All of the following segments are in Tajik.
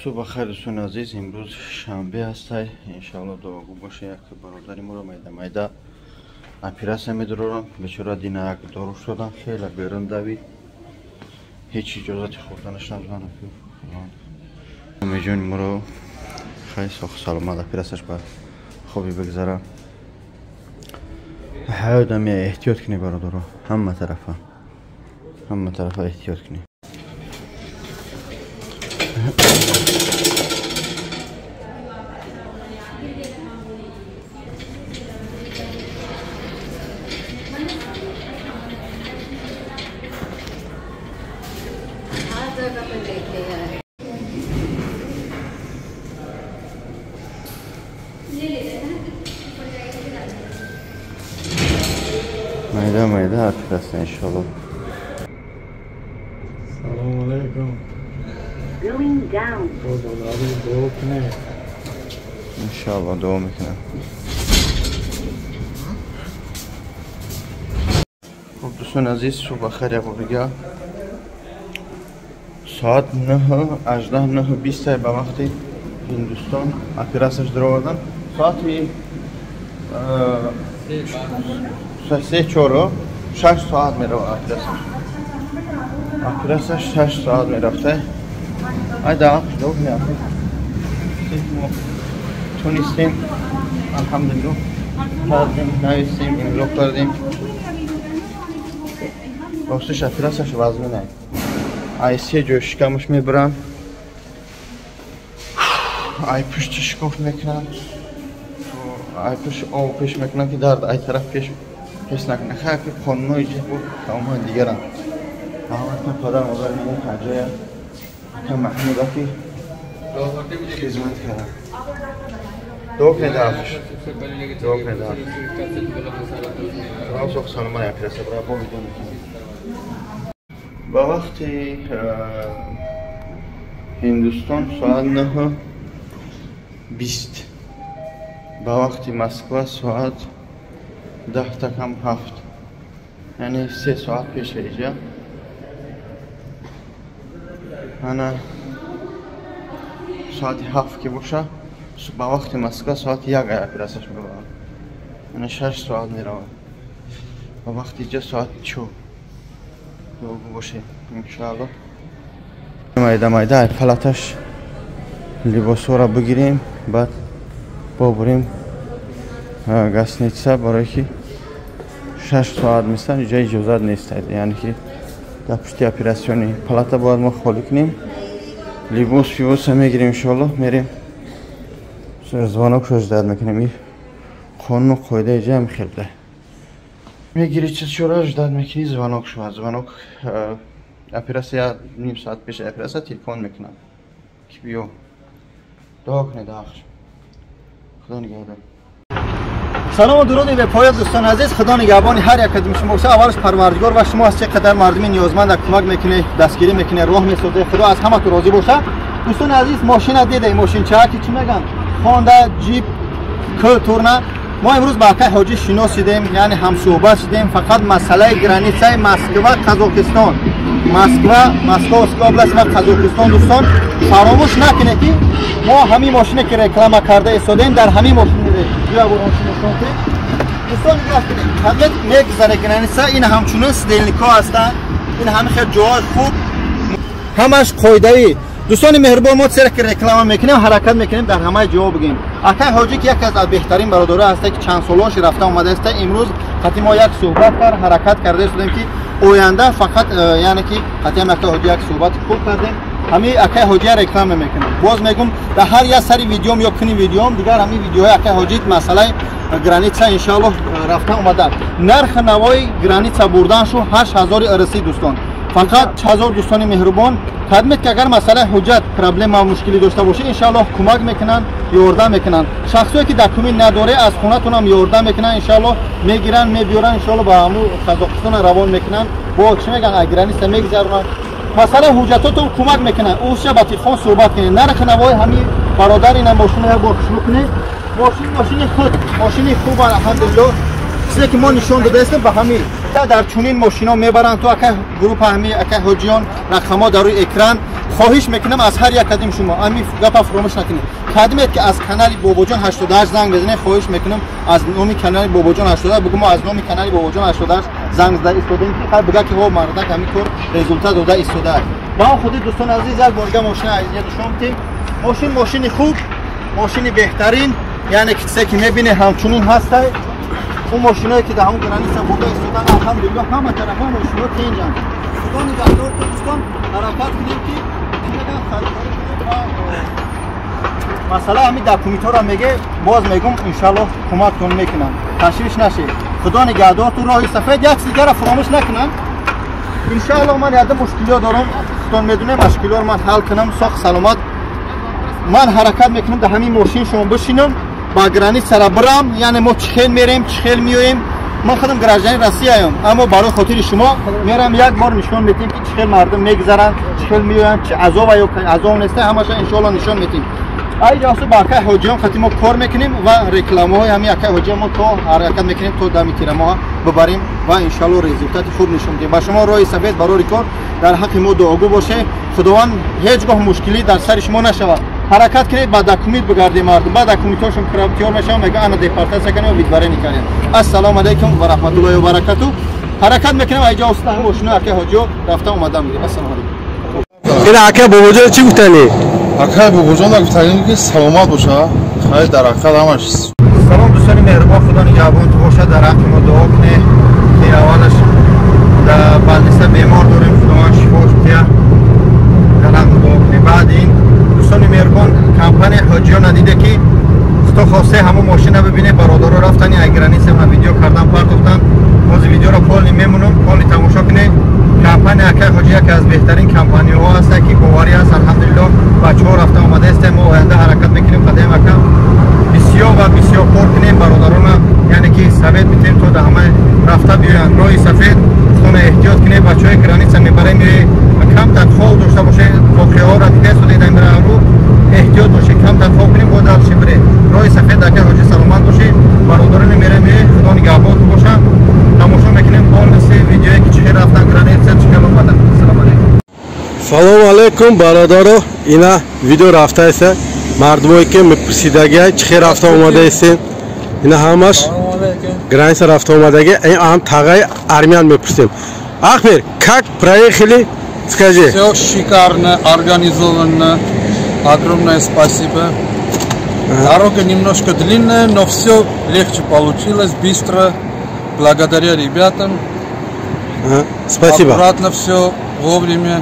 صبح خیر دوستان عزیز، امروز شنبه است. انشالله دعاگو باشه. یک برادریم رو میده اپیراسیون میدارم. بیچاره دینا یک دارو شدن، خیلی بیرون دوید، هیچ اجازت خوردنش ندادن. میجونیم رو خیلی سلامت اپیراسیونش باید خوبی بگذره. حاول احتیاط کنی برادر، همه طرفه احتیاط کنی. मैदा आपके इंशाल्लाह. Assalamu alaikum. Going down. इंशाल्लाह दुआ میکنم. خب دوستان عزیز، صبح خیر. یک بار ساعت 9:20 به وقت هندوستان اپیراسیونش در آوردن. ساعت 6 ساعت میره اپیراسیونش 6 ساعت میرفته. ایدا دوب میافته تونستیم الحمدلله کردیم، نویسیم، امضا کردیم. راستش اپیراسیونش وزنی نه. ایسی جو شکمش میبرن، ای پشتش کف میکنن، ای پشت آب پیش میکنن که درد ای طرف پیش نکنه. خیلی خانونای جه بود تمام دیگرم. همه پدر مادر من کجایه که محموده که خدمت کردن. دو کنه دارش. راست سلام علیکم پرسه برای با ویدیو میکنم. با وقتی هندوستان ساعت 9:20، با وقتی مسکو ساعت 10 تا کم 7، یعنی 3 ساعت پیش اینجا. انا ساعت 7 که باشه، با وقتی مسکو ساعت 1 اپیراسیونش میره. یعنی 6 ساعت میره. با وقتی اینجا ساعت 4 باشه انشاءالله. مایده پلاتش لباسو را بگیریم، بعد بریم گاسنیتسا، برای که 6 ساعت میستن اینجا اجازت نیست. یعنی که در پشت اپیراسیونی پلاتا باید ما خالی کنیم. لباس میگیریم انشاءالله، میریم زوانوک رو اجداد میکنیم. این قانون و قاعده اینجا هم خیلی ده. میگیری چیز رو اجداد میکنی، زوانوک شما زوانوک اپیراسیون نیم ساعت پیش اپیراسیون تلفن میکنم که بیو دعا کنید آخر. خدا نگهدار. سلام و درود به پای دوستان عزیز. خدا نگهبان هر یک کدوم شما باشه. اولش پروردگار و شما از چقدر مردم نیازمند کمک میکنه، دستگیری میکنه، راه میسازه. خدا از همه تو راضی باشه. دوستان عزیز، ماشین دیده، ماشین چاکی چی میگن، هوندا جیپ تورنا. ما امروز با آقای حاجی شناسیدیم، یعنی هم صحبت شدیم. فقط مسئله گرانیتسای مسکو قزاقستان، مسکو اوبلاست و قزاقستان. دوستان فراموش نکنید که ما همین ماشینی که رکلام کرده ایستادیم در همین ماشین بیا برو ماشین که دوستان نگاه کنید. همین میگذره گرانیتسا. این همچنین سدلنیکا هستن. این همه خیلی جای خوب، همش قاعده‌ای. دوستان مهربان، ما سر که رکلام میکنیم، حرکت میکنیم، در همه جا بگیم. آقای حاجی که یکی از بهترین برادرها هست که چند سالاش رفته اومده است. امروز خاطر ما یک صحبت کرد، حرکت کرده شدیم که آینده فقط یعنی که خاطر ما حاجی یک صحبت خوب کردیم. همین آقای حاجی رکلام میکنیم. باز میگم در هر یک سری ویدیوم یا کنی ویدیوم دیگر همین ویدیوهای آقای حاجی مسئله گرانیتسا ان شاء الله رفته اومده. نرخ نوای گرانیتسا بردن شو 8000 ارسی دوستان. فقط 6000 دوستان مهربان خدمت که اگر مسئله حجت پرابلم و مشکلی داشته باشه ان شاء الله کمک میکنن، یاردم میکنن. شخصی که دکومنت نداره از خونه‌تون هم یاردم میکنن ان شاء الله. میگیرن میبیارن ان شاء الله با همو قزاقستان روان میکنن. با چی میگن اگرانیست میگذرونن. مسئله حجتاتون کمک میکنن. اوش با تلفن صحبت کنید. نرخ نوای همین برادر این ماشین رو با شروع کنید. ماشین خوب الحمدلله. چیزی که ما نشون داده است به همین در چنین ماشینا میبرن تو. اکه گروه همین اکه حاجیان رقما در روی اکران خواهش میکنم از هر یک کدوم شما همین گپ فراموش نکنید کدومید که از کانال باباجان 88 زنگ بزنید خواهش میکنم از نام کانال باباجان 88 بگم ما از نام کانال باباجان 88 زنگ زده استودیم که خب بگه که ها مردک همین طور رزولت داده استوده با خود دوستان عزیز یک بارگه ماشین عزیز نشون میدیم ماشین خوب ماشین بهترین یعنی کسی که میبینه همچنین هست اون ماشینایی که در همون گرانیس هم بوده استودن الحمدلله همه طرف ها ماشینا تنجن خدا نگهدار دوستان حرکت کنیم که مثلا همین دکومیت ها را میگه باز میگم انشالله کمکتون میکنم تشویش نشید خدا نگهدار تو راه سفید یک دیگر را فراموش نکنم انشالله من یاد مشکلات دارم ستون میدونه مشکلات من حل کنم ساخت سلامت من حرکت میکنم در همین ماشین شما بشینم با گرانی سر برم یعنی ما چخیل میریم چخیل میویم من خودم گراجانی روسیه ام اما برای خاطر شما میرم یک بار نشون میدیم که چخیل مردم میگذرن چخیل میوین چه عذاب یا عذاب نیست همش ان شاء الله نشون میدیم ای جاسو با که حاجیان خاطر ما کار میکنیم و رکلام های همین که حاجیان ما تو حرکت میکنیم تو دمی تیر ما ببریم و ان شاء الله رزولت خوب نشون میدیم با شما راه سفید برای کار در حق ما دعاگو باشه خداوند هیچگاه مشکلی در سر شما نشود حرکت کنید با دکومیت بگردید مردم بعد دکومیتاشون پرابتیور میشن میگه انا دیپارتاسه کنیم و ویدواره میکنیم السلام علیکم و رحمت الله و برکاته حرکت میکنیم اینجا استان ماشینا که حاجو رفته اومدم میگه السلام علیکم این اکه باباجان چی گفتنی اکه باباجان گفتنی که سلامت باشه خیر در عقد همش سلام دوستان مهربان خدا نگهبان تو باشه در حق ما دعا کنه که اولش در بلدیسه بیمار داریم خداوند شفاش بده در حق دعا کنه بعد این دوستان مهربان کمپانی حاجیان ندیده که خدا خواسته همون ماشین ببینه برادرها رفتن اگرانی سه من ویدیو کردم پرداختم باز ویدیو را کلی میمونم کلی تماشا کنه کمپانی اکه حاجی که از بهترین کمپانی ها هست که باوری هست الحمدلله بچه‌ها رفته اومده است ما آینده حرکت میکنیم قدم اکه بسیار کار کنیم برادران یعنی که سفید میتونیم تو همه رفته بیاین راه سفید خونه احتیاط کنیم بچهای گرانیت میبره میره کم تنخواه داشته باشه واقعه ها را دیگه سوده در رو احتیاط باشه کم تنخواه کنیم با دلش بره راه سفید اکه حاجی سلامت باشه برادران میره خدا نگهبان تو باشه تماشا میکنیم کل سه ویدیویی که چه رفتن گرانیت چه اومدن سلام علیکم سلام علیکم برادرو اینا ویدیو رفته است مردمایی که میپرسیدگی چه رفته اومده است اینا همش گرانیت رفته اومدگی این هم تاغای армян میپرسیم Ахмер, как проехали? Скажи. Все шикарно, организованно. Огромное спасибо. Дорога немножко длинная, но все легче получилось, быстро. Благодаря ребятам. Спасибо. Аккуратно все, вовремя.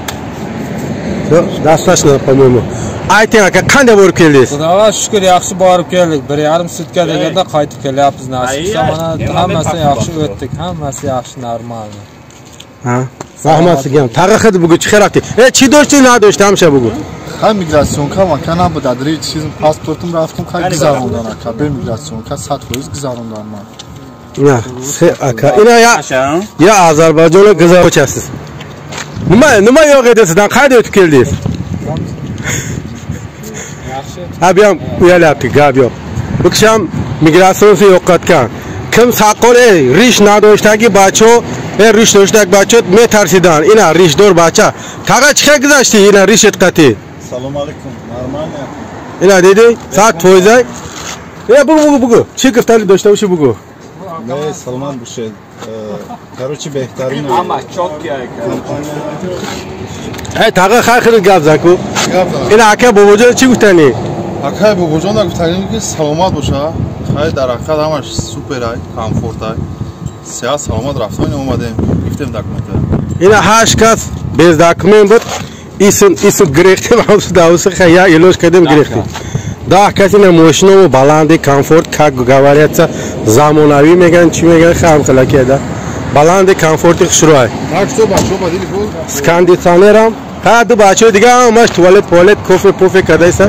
Все, достаточно, по-моему. Ayting aka qanday bo'lib keldingiz? Xudoga shukr, yaxshi borib keldik. 1,5 sutka deganda qaytib kelyapmiz. Nasib qilsa hammasi yaxshi o'tdik. Hammasi yaxshi, normal. Ha. Rahmat sizga. Tag'in bugun chiqaraqdi. Chi do'shti, na do'shti hamsha bugun. خواهی میگراسیونکا و کنم به دادری چیز پاسپورتم رفتم خواهی گذاروندن اکا به میگراسیونکا 100% گذاروندن من نه سه اکا اینا یا آذربایجان گذاروچasiz nima yo'q edi sizdan qayerda o'tib keldingiz abiyam uyalyapti gap yo'q bu kishi ham migratsiyani yo'qotgan kim saqol rish надоштаги бачо rish do'shtak бачо metarsidan ina rishdor bacha taga chiqa gizashti ina rish etqati سلام علیکم نرمانه اینا دیدی ساعت تویزای بگو چی گفتاری داشته باشی بگو نه سلمان باشه کاروچی بهترین اما çok تاقا خیلی گپ زکو اینا اکه باباجان چی گفتنی اکه باباجان گفتنی که سلامت باشه خیلی در عقد همش سوپر ای کامفورت ای سیاه سلامت رفتن اومدیم گفتیم داکومنت اینا 8 کس без документ بود isim грехти мавсудаусы я илош кадем грехти да касина машину баланди комфорт как говорится замонави меган чи меган хам калакеда баланди комфорти хушрой так что бачо бадили бул с кондиционером ха ду бачо дига маш туалет кофе кадайса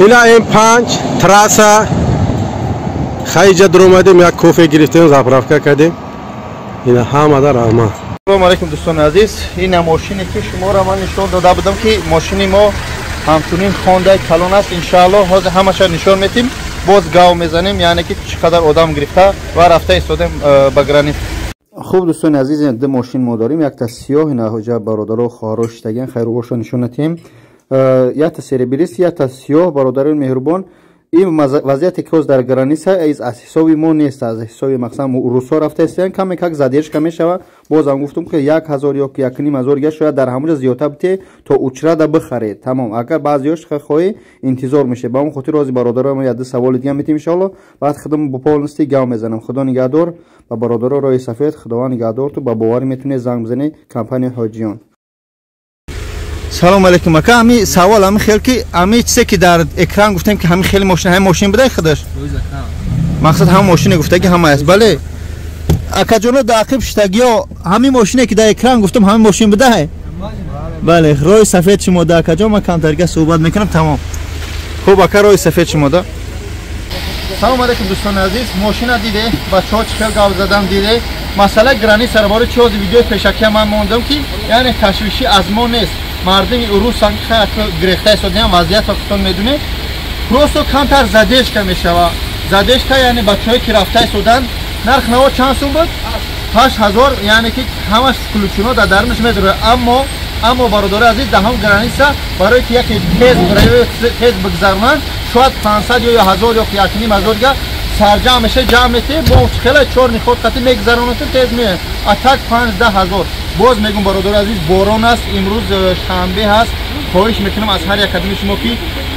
ина М5 трасса хайҷа дромадем як кофе гирифтем заправка кадем ина ҳамада раҳмат السلام علیکم دوستان عزیز این ماشینی که شما را من نشون داده بودم که ماشین ما همچنین خوانده کلون است ان شاء الله حاضر همش نشون میدیم باز گاو میزنیم یعنی که چقدر آدم گرفته و رفته ایستادیم به گرانیت خوب دوستان عزیز دو ماشین ما داریم، یک تا سیاه نهوجه برادرها خواهرها شتگن خیر و نشون ندیم، یک تا سری بریس یک تا سیاه برادران مهربان. این وضعیتی که در گرانیس از حسابی ما نیست، از حسابی مثلا روسا رفته استن کم یک زدیش کمی شود. باز هم گفتم که 1000 یا 1500 گشت شاید در همونجا زیادتر بته تا اوچرا ده بخره. تمام اگر بعضیاش خواهی انتظار میشه. با اون خاطر راضی برادرام یاد سوال دیگه میتیم ان شاء الله. بعد خدمت با پاولنستی گام میزنم. خدا نگهدار و برادرها رای سفید. خدا نگهدار تو با باور میتونه زنگ بزنی کمپانی حاجیان. سلام علیکم اکا. امی سوال امی خیلی که امی چیزی که در اکران گفتیم که همین خیلی ماشین بده خودش مقصد هم ماشین گفته که همه است. بله اکا جون داخل شتگیا همین ماشینی که در اکران گفتم همین ماشین بده. بله روی سفید شما دا اکا جون ما کم ترگه صحبت میکنم. تمام خوب اکا روی سفید شما دا. سلام علیکم دوستان عزیز. ماشین دیده بچه‌ها چه گاو زدن دیده. مسئله گرانی سربار چیز ویدیو پیشکی من موندم که یعنی تشویشی از ما نیست. مردم اروس خیلی گرفته شدن وضعیت خودتون میدونه. پروسو کمتر زدش که میشوه. زدش که یعنی بچه‌ای که رفته شدن نرخ نوا چند سوم بود؟ 8000 یعنی که همش کلوچونا در درونش میداره. اما برادر عزیز دهم گرانیسا برای که یک تیز بگذرونن شاید 500 یا 1000 یا 1500 سرجم میشه جمع میشه با خیلی چور خود خاطی میگذرونه تو تیز میه اتاک 15000. باز میگم برادر عزیز باران است امروز شنبه هست. خواهش میکنم از هر یک کدوم شما که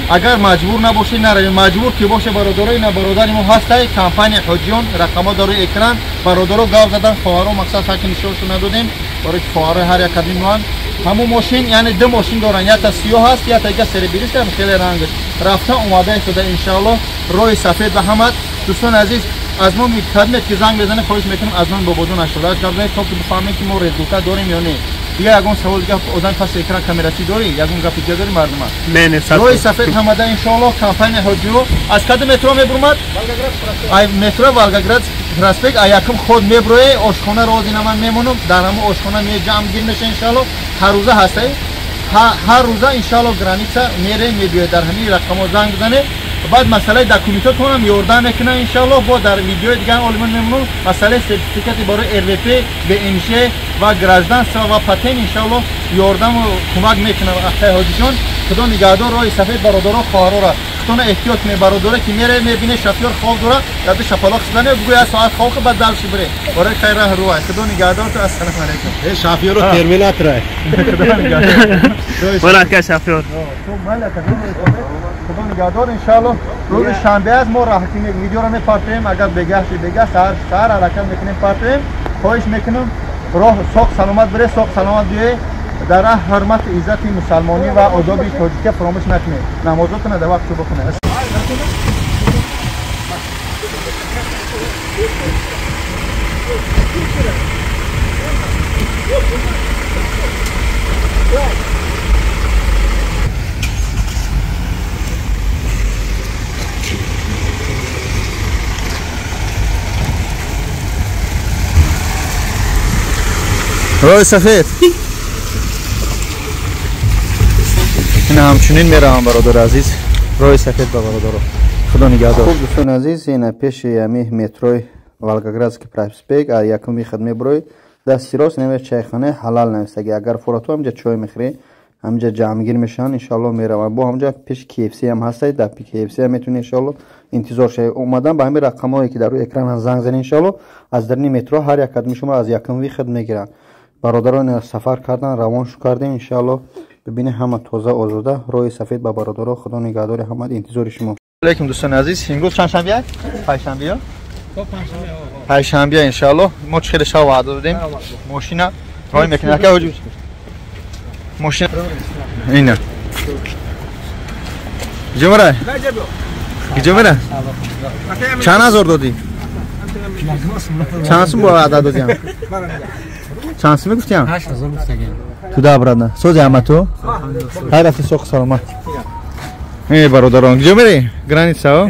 اگر مجبور نباشید نروید، مجبور که باشه برادرای نه برادری ما هست کمپانی حاجیان رقم‌ها داره اکران برادرها گاو زدن خواهرها مقصد فکر نشونشون ندادیم برای خواهر هر یک کدوم ما همون ماشین یعنی دو ماشین دارن یا تا سیاه هست یا تا یک سری بریش هم خیلی رنگش رفته اومده شده ان شاء الله روی سفید و همت. دوستان عزیز از ما میخدمت که زنگ بزنه خواهش میکنم از من با بدون اشتراک کنید تا که بفهمید که ما رزولت داریم یا نه. دیگه یگون سوال دیگه اوزان پس اکران کامراتی داری یگون گپ دیگه داری مردم نه روی سفید همده ان شاء الله کمپانی حاجیو از کدوم مترو میبرمد ای مترو والگاگراد پراسپکت ایاکم خود میبروی آشخانه روزی نمان میمونم در همون آشخانه می جمع گیر میشه ان شاء الله. هر روزه هست هر روزه ان شاء الله گرانیسا میره میبیه در همین رقم زنگ بزنه. بعد مسئله دکومنت کنم یوردن میکنه ان شاء الله. با در ویدیو دیگه علمان میمونم مسئله سرتیفیکاتی برای RVP به انشه و گراجدان و پاتن ان شاء الله یوردم و کمک میکنه اخی حاجی جان. خدا نگهدار روی سفید برادرها خواهرها خودتون احتیاط کنید. برادر که میره میبینه شفیار خواب داره یاد شپلاق زنه بگوی ساعت خواب بعد دلش بره برای خیر راه رو. خدا نگهدار تو. السلام علیکم. شفیار رو ترمینات راه خدا نگهدار ولا که شفیار تو مالک خدا نگهدار ان شاء الله. روز شنبه از ما راحتی ویدیو رو میپارتیم. اگر بگه سر حرکت میکنیم پارتیم. خواهش میکنم راه سوق سلامت بره سوق سلامت بیه در حرمت عزت مسلمانی و آداب تاجیکی فراموش نکنید. نمازاتون در وقت بخونید. روی سفید این همچنین میرم برادر عزیز. روی سفید با برادر خدا نگهدار. خوب دوستان عزیز این پیش یمی متروی والگاگرادسکی پراسپکت یکمی خدمه بروید دستی راست نمیشه چایخانه حلال نمیشه. اگر فوراتو همجا چای میخری همجا جمعگیر میشن ان شاء الله میرون. با همجا پیش KFC هم هست در KFC هم میتونی ان شاء الله انتظار شه. اومدن با همین رقمایی که در روی اکران زنگ زنید ان شاء الله از درنی مترو هر یک کدوم شما از یکم وی خدمت میگیرن. برادران سفر کردن روان کردیم ان شاء الله. ببینید همه تازه آزاده روی سفید با برادرها. خدا نگهدار همه انتظار شما. علیکم دوستان عزیز. امروز چند شنبه؟ پنجشنبه. پنجشنبه ان شاء الله ما خیلی شب وعده دادیم. ماشین راه میکنه که وجود ماشین اینه جمره جمره چند هزار دادی؟ چند سوم با عدد دادیم؟ چند سوم گفتیم؟ 8000 گفتیم. تو دا برادر سوزی همه تو؟ هر رفتی سوق سلامت. ای برادران جمره گرانیسا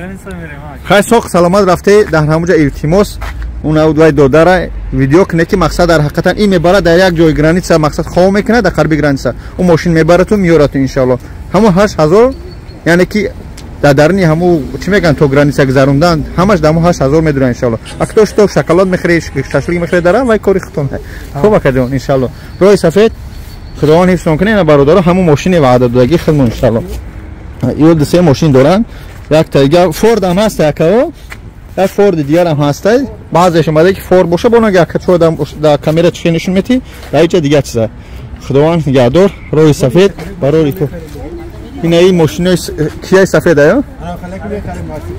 خیلی سوق سلامت رفته در همونجا التماس اون اودوای داداره ویدیو کنه که مقصد در حقیقتا این میبره در یک جای گرانیسا مقصد خواه میکنه در قرب گرانیسا اون ماشین میبره تو میاره تو ان شاء الله همون 8000 یعنی که در درونی همو چی میگن تو گرانیسه گذروندن همش دمو 8000 میدونه ان شاء الله. اکتوش تو شکلات میخری شاشلیک میخری دارم وای کاری ختم خوب کردون ان شاء الله. روی سفید خداوند حفظ کنه اینا برادرها همو ماشین وعده دادگی خدمون ان شاء الله. یو دو سه ماشین دارن یک تا دیگه فورد هم هست یک فورد دیگر هم هست بعضیش اومده که فورد باشه بونو یک چو در کامera چی نشون میتی در اینجا دیگه چیزه خداوند نگهدار. روی سفید برای تو این ماشین کیای سفید आहे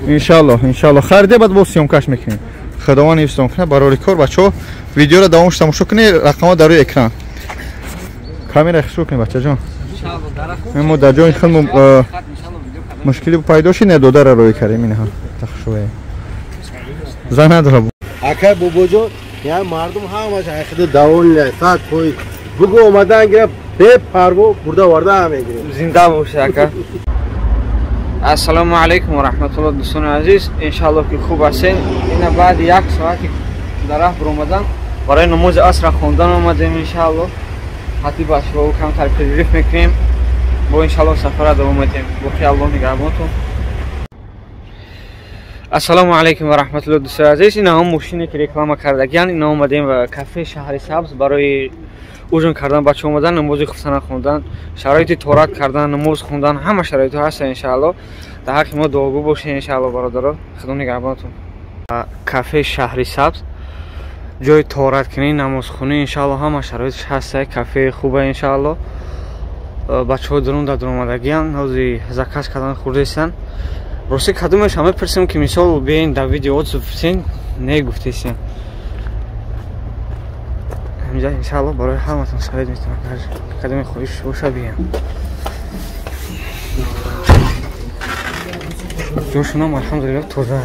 ان شاء الله خریده بعد با سیمکش میکنیم. خداوند حفظ کنه برای کار بچه‌ها ویدیو رو دوامش تماشا کنید رقم‌ها در روی اکران کامera خشو کنید بچه‌ها جان ما در جای خودم مشکلی پیدا شد نه دو روی کردیم اینها تخشوه زن نداره اکه بابا یا مردم همش اخد داون لسات کوی بگو اومدن گره به پرو بردا ورده هم میگیره زنده باشه اکه. السلام علیکم و رحمت الله دوستان عزیز ان شاء الله که خوب هستین. اینا بعد یک ساعتی در راه برآمدم برای نماز عصر خوندن اومدیم ان شاء الله. حتی باشه با کم تلفیق میکنیم با ان شاء الله سفر دوام میدیم با خیال الله نگهبانتون. السلام علیکم و رحمت الله دوستان عزیز. اینا هم ماشینی که رکلام کردگیان اینا اومدیم و کافه شهر سبز برای اوجن کردن بچه اومدن نماز خفتن خوندن شرایط تورات کردن نماز خوندن همه شرایط هست ان شاء الله. در حق ما دعاگو باشه ان شاء الله برادران خدا نگهبانتون. کافه شهر سبز جای تورات کنی نماز خونی ان شاء الله همه شرایطش هست. کافه خوبه ان شاء الله. بچه‌ها درون در اومدگیان حاضی زکات کردن خوردیسن راستی کدومش همه پرسیم که مثال بیاین در ویدیو اوتسین نگفتیسین همینجا ان شاء الله برای همتون سعید میتونم کدوم خوش باشه بیاین جوشونم الحمدلله توزه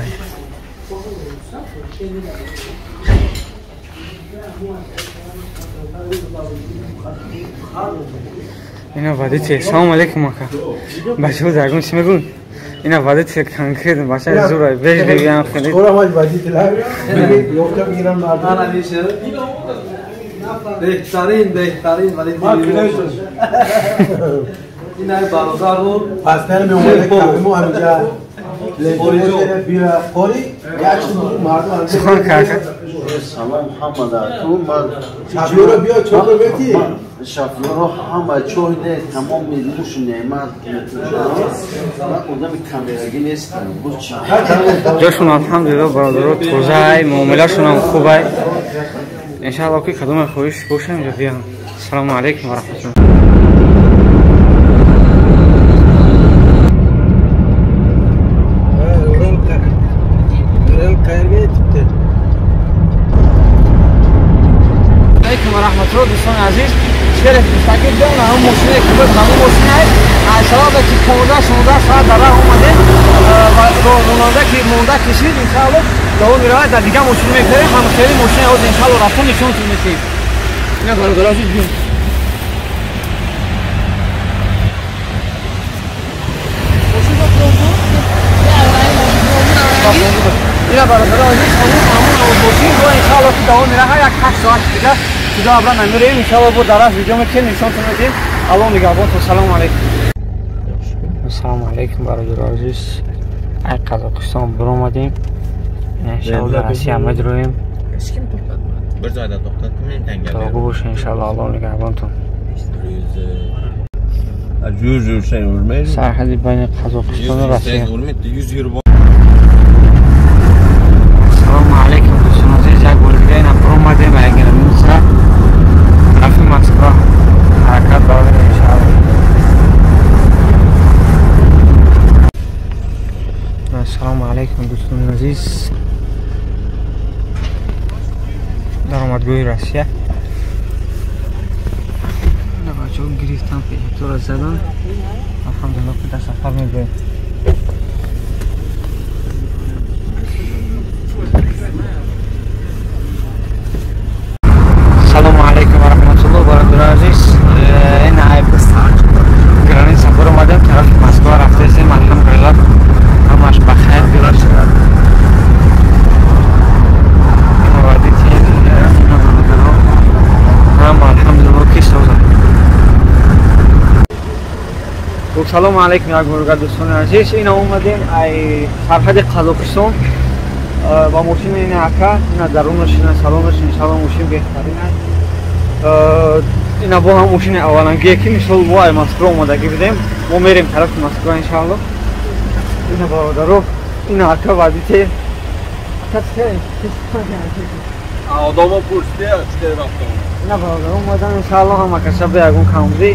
اینا وادیتی سلام علیکم آقا بچه‌ها درگون چی میگن اینا وادیتی کنکرد باشه زورای بیش دیگه خیلی کورا مال وادیتی لا یوکا میرم مردم انا میشه بهترین ولی اینا بازار رو پاستر میومده کامو همجا لیبوریجو بیا پوری یاچون مردم سخن کاکا سلام محمد تو من چجورا بیا چوکو بیتی شافلو همه چوی ده تمام میلیش نعمت من قدام کامرایی نیستم جاشون الحمدلله برادرها توزای معامله‌شون هم خوبه ان شاء الله که کدوم خوش باشه اینجا بیان. السلام علیکم و رحمت الله. و رحمت الله دوستان عزیز شهر مستقیم دارم هم ماشین که بود همون ماشین است شباب که 15 ساعت در راه اومده و رونده که مونده کشید ان شاء الله دو میره در دیگه ماشین میگیره هم خیلی ماشین از ان شاء الله رفتن نشون میدید اینا برادرها جون اینا برادرها همون ماشین دو ان شاء الله که دو میره یک 8 ساعت دیگه Size abla memuriyim inşallah bu daraz videomu kendi nişan tanıdayım. Allah nigahbon. Selamun aleyküm. Selamun aleyküm barajur aziz. Ay Qozog'iston buramadim. İnşallah Rossiya madroyim. Hech kim to'xtatmadi. Bir joyda to'xtatdim men tanga. Bu bo'sh inşallah Allah nigahbon. Yuz sen urmaydi. Sarhadi bayni Qozog'iston va Rossiya. Urmaydi 100 yur. Selamun aleyküm. Siz bo'lganda buramadim agar minsa Trafik Moskva harakat davom inşallah. Assalomu alaykum do'stlarim aziz. Daromadgo'y Rossiya. Navacho giriftan to'ra zadan. Alhamdulillah que safar می‌کنیم. السلام علیکم و رحمت الله برادران عزیز. این عیب گرانی سفر اومدم طرف مسکو رفته هستیم الحمدلله همش بخیر بیرش وادیتی هم الحمدلله کی سوزه салом алейкум ягурга дӯстони азиз. Ина омадем ай сарҳади Қазоқистон ба мошини ин ака, ина дарунаш, ина салонаш иншаллоҳ мошин беҳтарин аст. Ина бо ҳам мошини аввалангие ки мисол мо ай Москва омадагӣ будем, мо мерем тарафи Москва иншаллоҳ. Ина бародаро, ина ака водитель. Odamı purştiya çiğer hafta. Ина бародаро омадан иншаллоҳ ҳама каса ба ягон камзи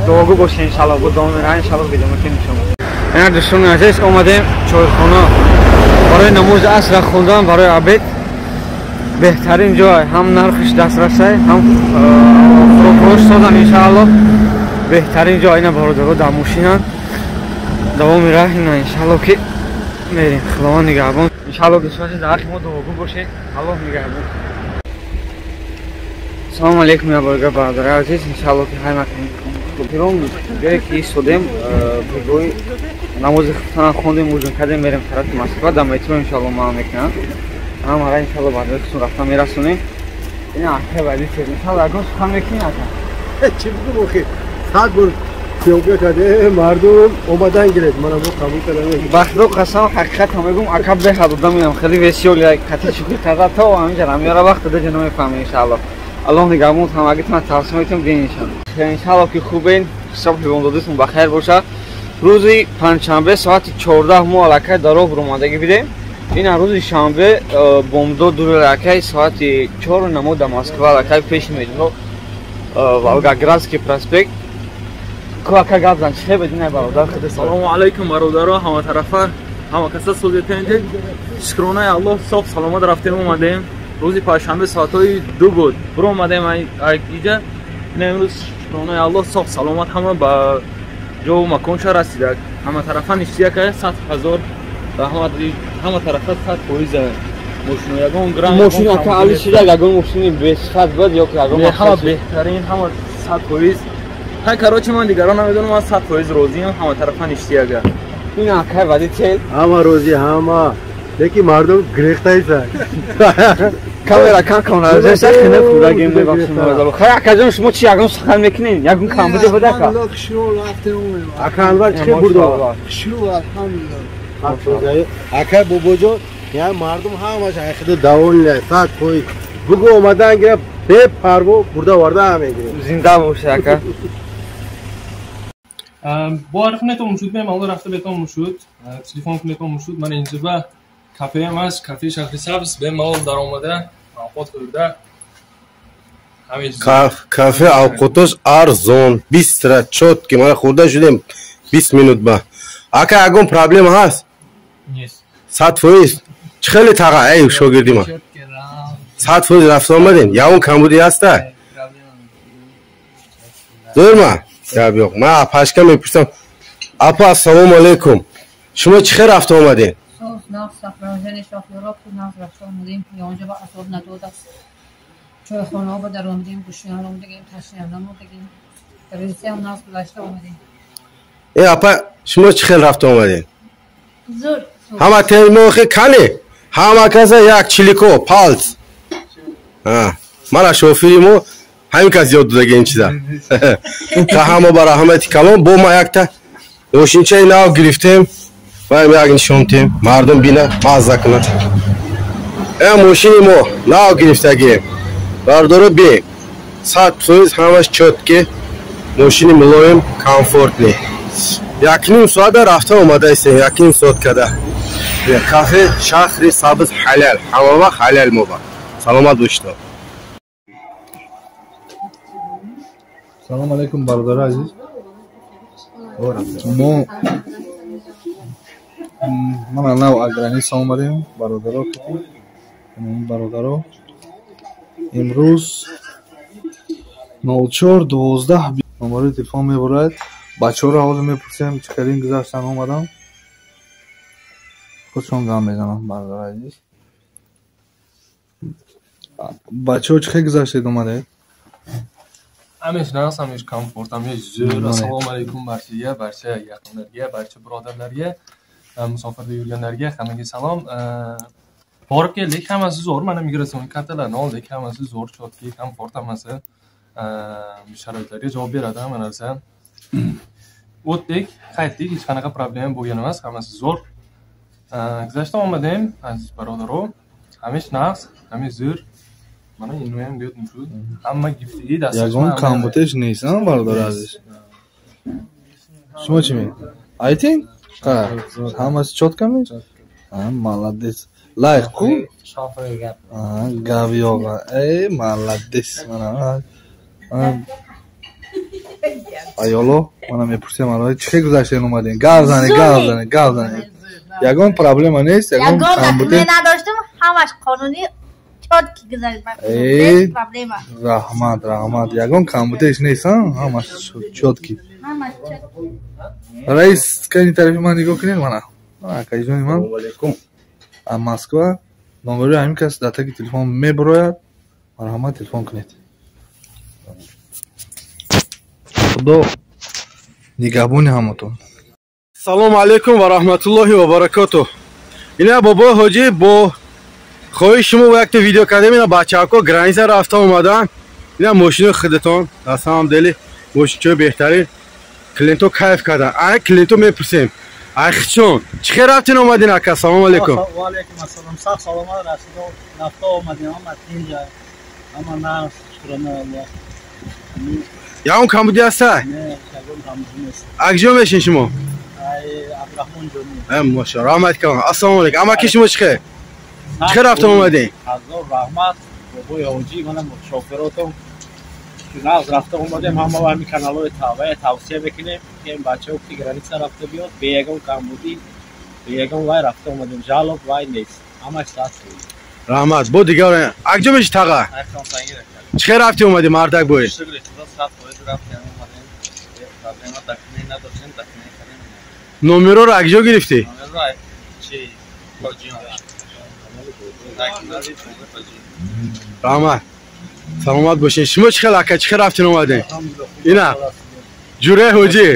дуогӯ боша иншаллоҳ бо давом мера иншаллоҳ бидем мекунем шумо. Ина дӯстони азиз омадем чойхона барои намози аср хондан барои обед. Беҳтарин ҷой, ҳам нархиш дастрасай, ҳам фурӯш содан иншааллоҳ. Беҳтарин ҷой ина бародаро дар мошинан. Давоми раҳ ина иншааллоҳ ки мерем. Худованд нигаҳбон. Иншааллоҳ дӯстони дар ҳаққи мо дуогӯ бошед. Аллоҳ нигаҳбон. Салому алейкум я бародари бародари азиз. Иншааллоҳ ки ҳай макунем. Пирон ҷое ки истодем, видеои намози хифтанан хондем, ӯзун кардем, мерем тарафи Москва, дар метро иншааллоҳ маъмал мекунам. Ҳамара иншааллоҳ бародари хусун рафтан мерасонем. Ина ака водитель иншааллоҳ ягон сухан мекунем ака. Чӣ бигӯм охир? Сад бор сёбка карде мардум омадан гиред. Мана бо қабул кардам. Ба худо қасам ҳақиқатам мегӯм ака беҳад одам меам хеле весёл як қатъи шукр карда то ҳаминҷа рамёра вақт дада ҷано мефаҳмем иншааллоҳ. Аллоҳ нигаҳбон кунад агитон тавсия метавонем бинишам. Иншааллоҳ ки хубен, сабҳи бомдодитон ба хайр боша. Рӯзи панҷшанбе соати 14 мо аллакай дар роҳ ромадагӣ будем. Ина рӯзи шанбе бомдод дур аллакай соати 4 намо дар Москва аллакай пеши метро Волгоградский проспект. Ку ака гап зан чӣ бединай бародар худ. Салому алейкум бародаро, ҳама тарафа, ҳама каса сӯзетенде. Шукронаи Аллоҳ соф саломат рафтем омадем. Рӯзи панҷшанбе соатҳои 2 буд. Буро омадем иҷа. Имрӯз шукронаи Аллоҳ соф саломат ҳама ба ҷо маконша расидак. Ҳама тарафа ништия ка 100,000 ҳама тарафа 100% мошин ягон грам мошин ака али шуда ягон мошини бесифат буд ё ки ягон ҳама беҳтарин ҳама 100%. ҳай карочи ман дигарон намедонам, ман 100% розиам, ҳама тарафа ништия га. Ин ака водитель Ҳама розӣ, ҳама. Лекин мардум гирехтаиса. камера камера зеса хина худагим мебахшем бародаро. Хай акаҷон шумо чи ягон сухан мекунед? Ягон кам буде буд ака? Ака анвар чӣ бурдо? Ака бобоҷон, яъни мардум ҳамаш айхида даволне, 100%. Бугу омадан гира бепарво бурда оварда ҳам мегирем. Зинда боша ака. бо арифнетон шуд мем алло рафта бетон шуд. Телефон кунетон шуд. Ман инҷа ба кафеам аст, кафе Шахри Сабз бемалол дар омада, овқот хӯрда. Кафе овқотош арзон, бистра, чотки, мана хӯрда шудем 20 минут ба. Ака ягон проблема ҳаст? Нест. 100%. Чӣ хеле таға ай шогирди ман? 100% рафта омадем. Ягон камбуди ҳаста? Дурма? Гап ёк. Ман апашка мепурсам. Апа ассалому алейкум. Шумо чӣ хел рафта омадем? نقص افرازن شافیورا که نقص رفته آمدیم یا اونجا با اصاب ندود است چای خانه ها با در آمدیم گوشیان آمدیم تشنیان آمدیم ریزی هم نقص گذاشته آمدیم ای اپا شما چی خیل رفته آمدین؟ زور همه تیموخی کنی همه کسا یک چلیکو پالت من شوفیری مو همین کس یاد داده این چیزا که همه برای همه کلام با ما یک تا روشنچه ناو گرفتیم و یک نشون تیم مردم بینه مازه کند این موشینی مو ناو گرفتگیم بردارو بی 100% همش چوتکی موشینی ملایم کامفورتلی یکیم ساعت رفته اومده ایستیم یکیم ساعت کده کافه شهری سبز حلال همه وقت حلال مو با سلامت باشید سلام علیکم برادر عزیز ما من نو اگرانیس آمدیم برادرها این برادرها امروز 04-12 نمره تلفن میبرد بچه ها رو حال میپرسیم چکرین گذاشتن اومدم خودشون گام میزنم برادر عزیز بچه ها چکر گذاشتید اومده همیش ناس همیش کامفورت همیش زور السلام علیکم barchaga barcha yaqinlarga barcha birodarlarga musofirda yurganlarga hammaga salom borib keldik hammasi zo'r mana migratsion kartalarni oldik hammasi zo'r chotki komfort hammasi sharoitlarga javob beradi hamma narsa o'tdik, qaytdik, hech qanaqa problema bo'lgan emas, hammasi zo'r. Guzashdan omadem aziz barodaro, hamish naqs, hamish zo'r. Mana endi ham deyotdim shu. Hamma giftiga dastur. Yagon kompyuter neysan barodar aziz. Shuma chimi? Ayting? Ha, hammasi chotkami? Ha, молодец. Like ku? Shofirga gap. Ha, gap yo'q. Ey, молодец. Mana. Ayolo, mana mepursam aloy chiqib guzashdan omading. Gavzani. Yagon problema neyse, yagon kompyuter. Men نداشتم همش قانونی چotki guzashman. Problema. Rahmat. Yagon kompyuter neysan? Hammasi chotki. Hamma chotki. Rais, kani tarafman nigoh qiling mana. Mana kayjon man. Assalomu alaykum. Moskva. Nomeri hamma kas datagi telefon mebroyat. Marhamat telefon qiling. Xudo nigahboni hammaton. Assalomu alaykum va rahmatullohi va barakatuh. Ina bobo hoji bo khoish shuma vaqt video kardem. Ina bachako granisa rafta omadan. Ina mashina khidton. Qasam dili mashina behtarin. Kliento kayf kardan. Ay kliento mepursim. Ay khichon. Chiqib raftin omadin aka. Assalomu alaykum. Va alaykum assalom. Sog' salomat rafta rafta omadin tinja. Amma na shukrona Alloh. Yagon kompyuter hasta? Ne, yagon kompyuter. Akjom eshin shuma. Abdurrahmon joni. Masha rahmat kan. Assalomu alaykum. Amma kishimo chiqib. Chiqib raftin omadin. Hazor rahmat. Bobo yoji mana shoferotom. Naz rafta omadem hamma va mi kanaloj tavsiya mekinем ke in bachao ki granitsa rafta biyod be yagon kompyuter be yagon va rafta omadem jalop va nes. Hamma sat. Rahmat. Bu digar akjom esh taqa. Ayxon sangi. Chiqib raftin omadin mardak bo'y. Номеро ро акҷо гирифтӣ? Раҳмат. Саломат бошед. Шумо чӣ хел ака? Чӣ хел рафтин омадин? Ина. Ҷуре ҳоҷӣ.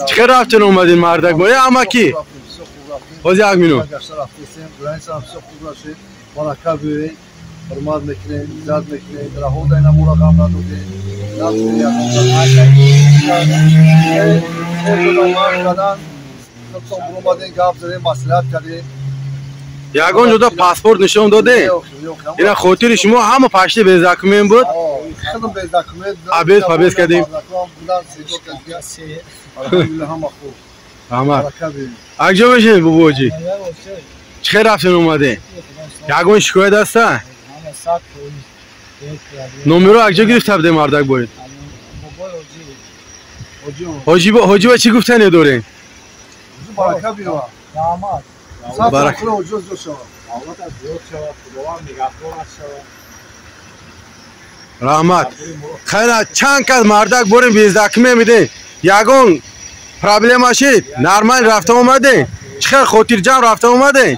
Чӣ хел рафтин омадин мардак бо? Е амаки. Ҳози 1 минут. Hurmat mekineyim, izzat mekineyim, rahodayna muraqam nadudi. Yagon juda pasport nishon dode. Ina khotiri shuma hamma pashti bezakumen bud. Xilm bezakumen. Abez kadim. Rahmat. Akjom eshin buboji. Chiqib raftin omade. Yagon shikoyat hasta? Номеро акҷо гирифтабде мардак боед. Ҳоҷиба чӣ гуфтане дорен? Барака биёр. Барака. Раҳмат. Хайра чанд кас мардак борем безакме меден. Ягон проблема шид. Нормал рафта омаден. Чӣ хел хотирҷам рафта омаден?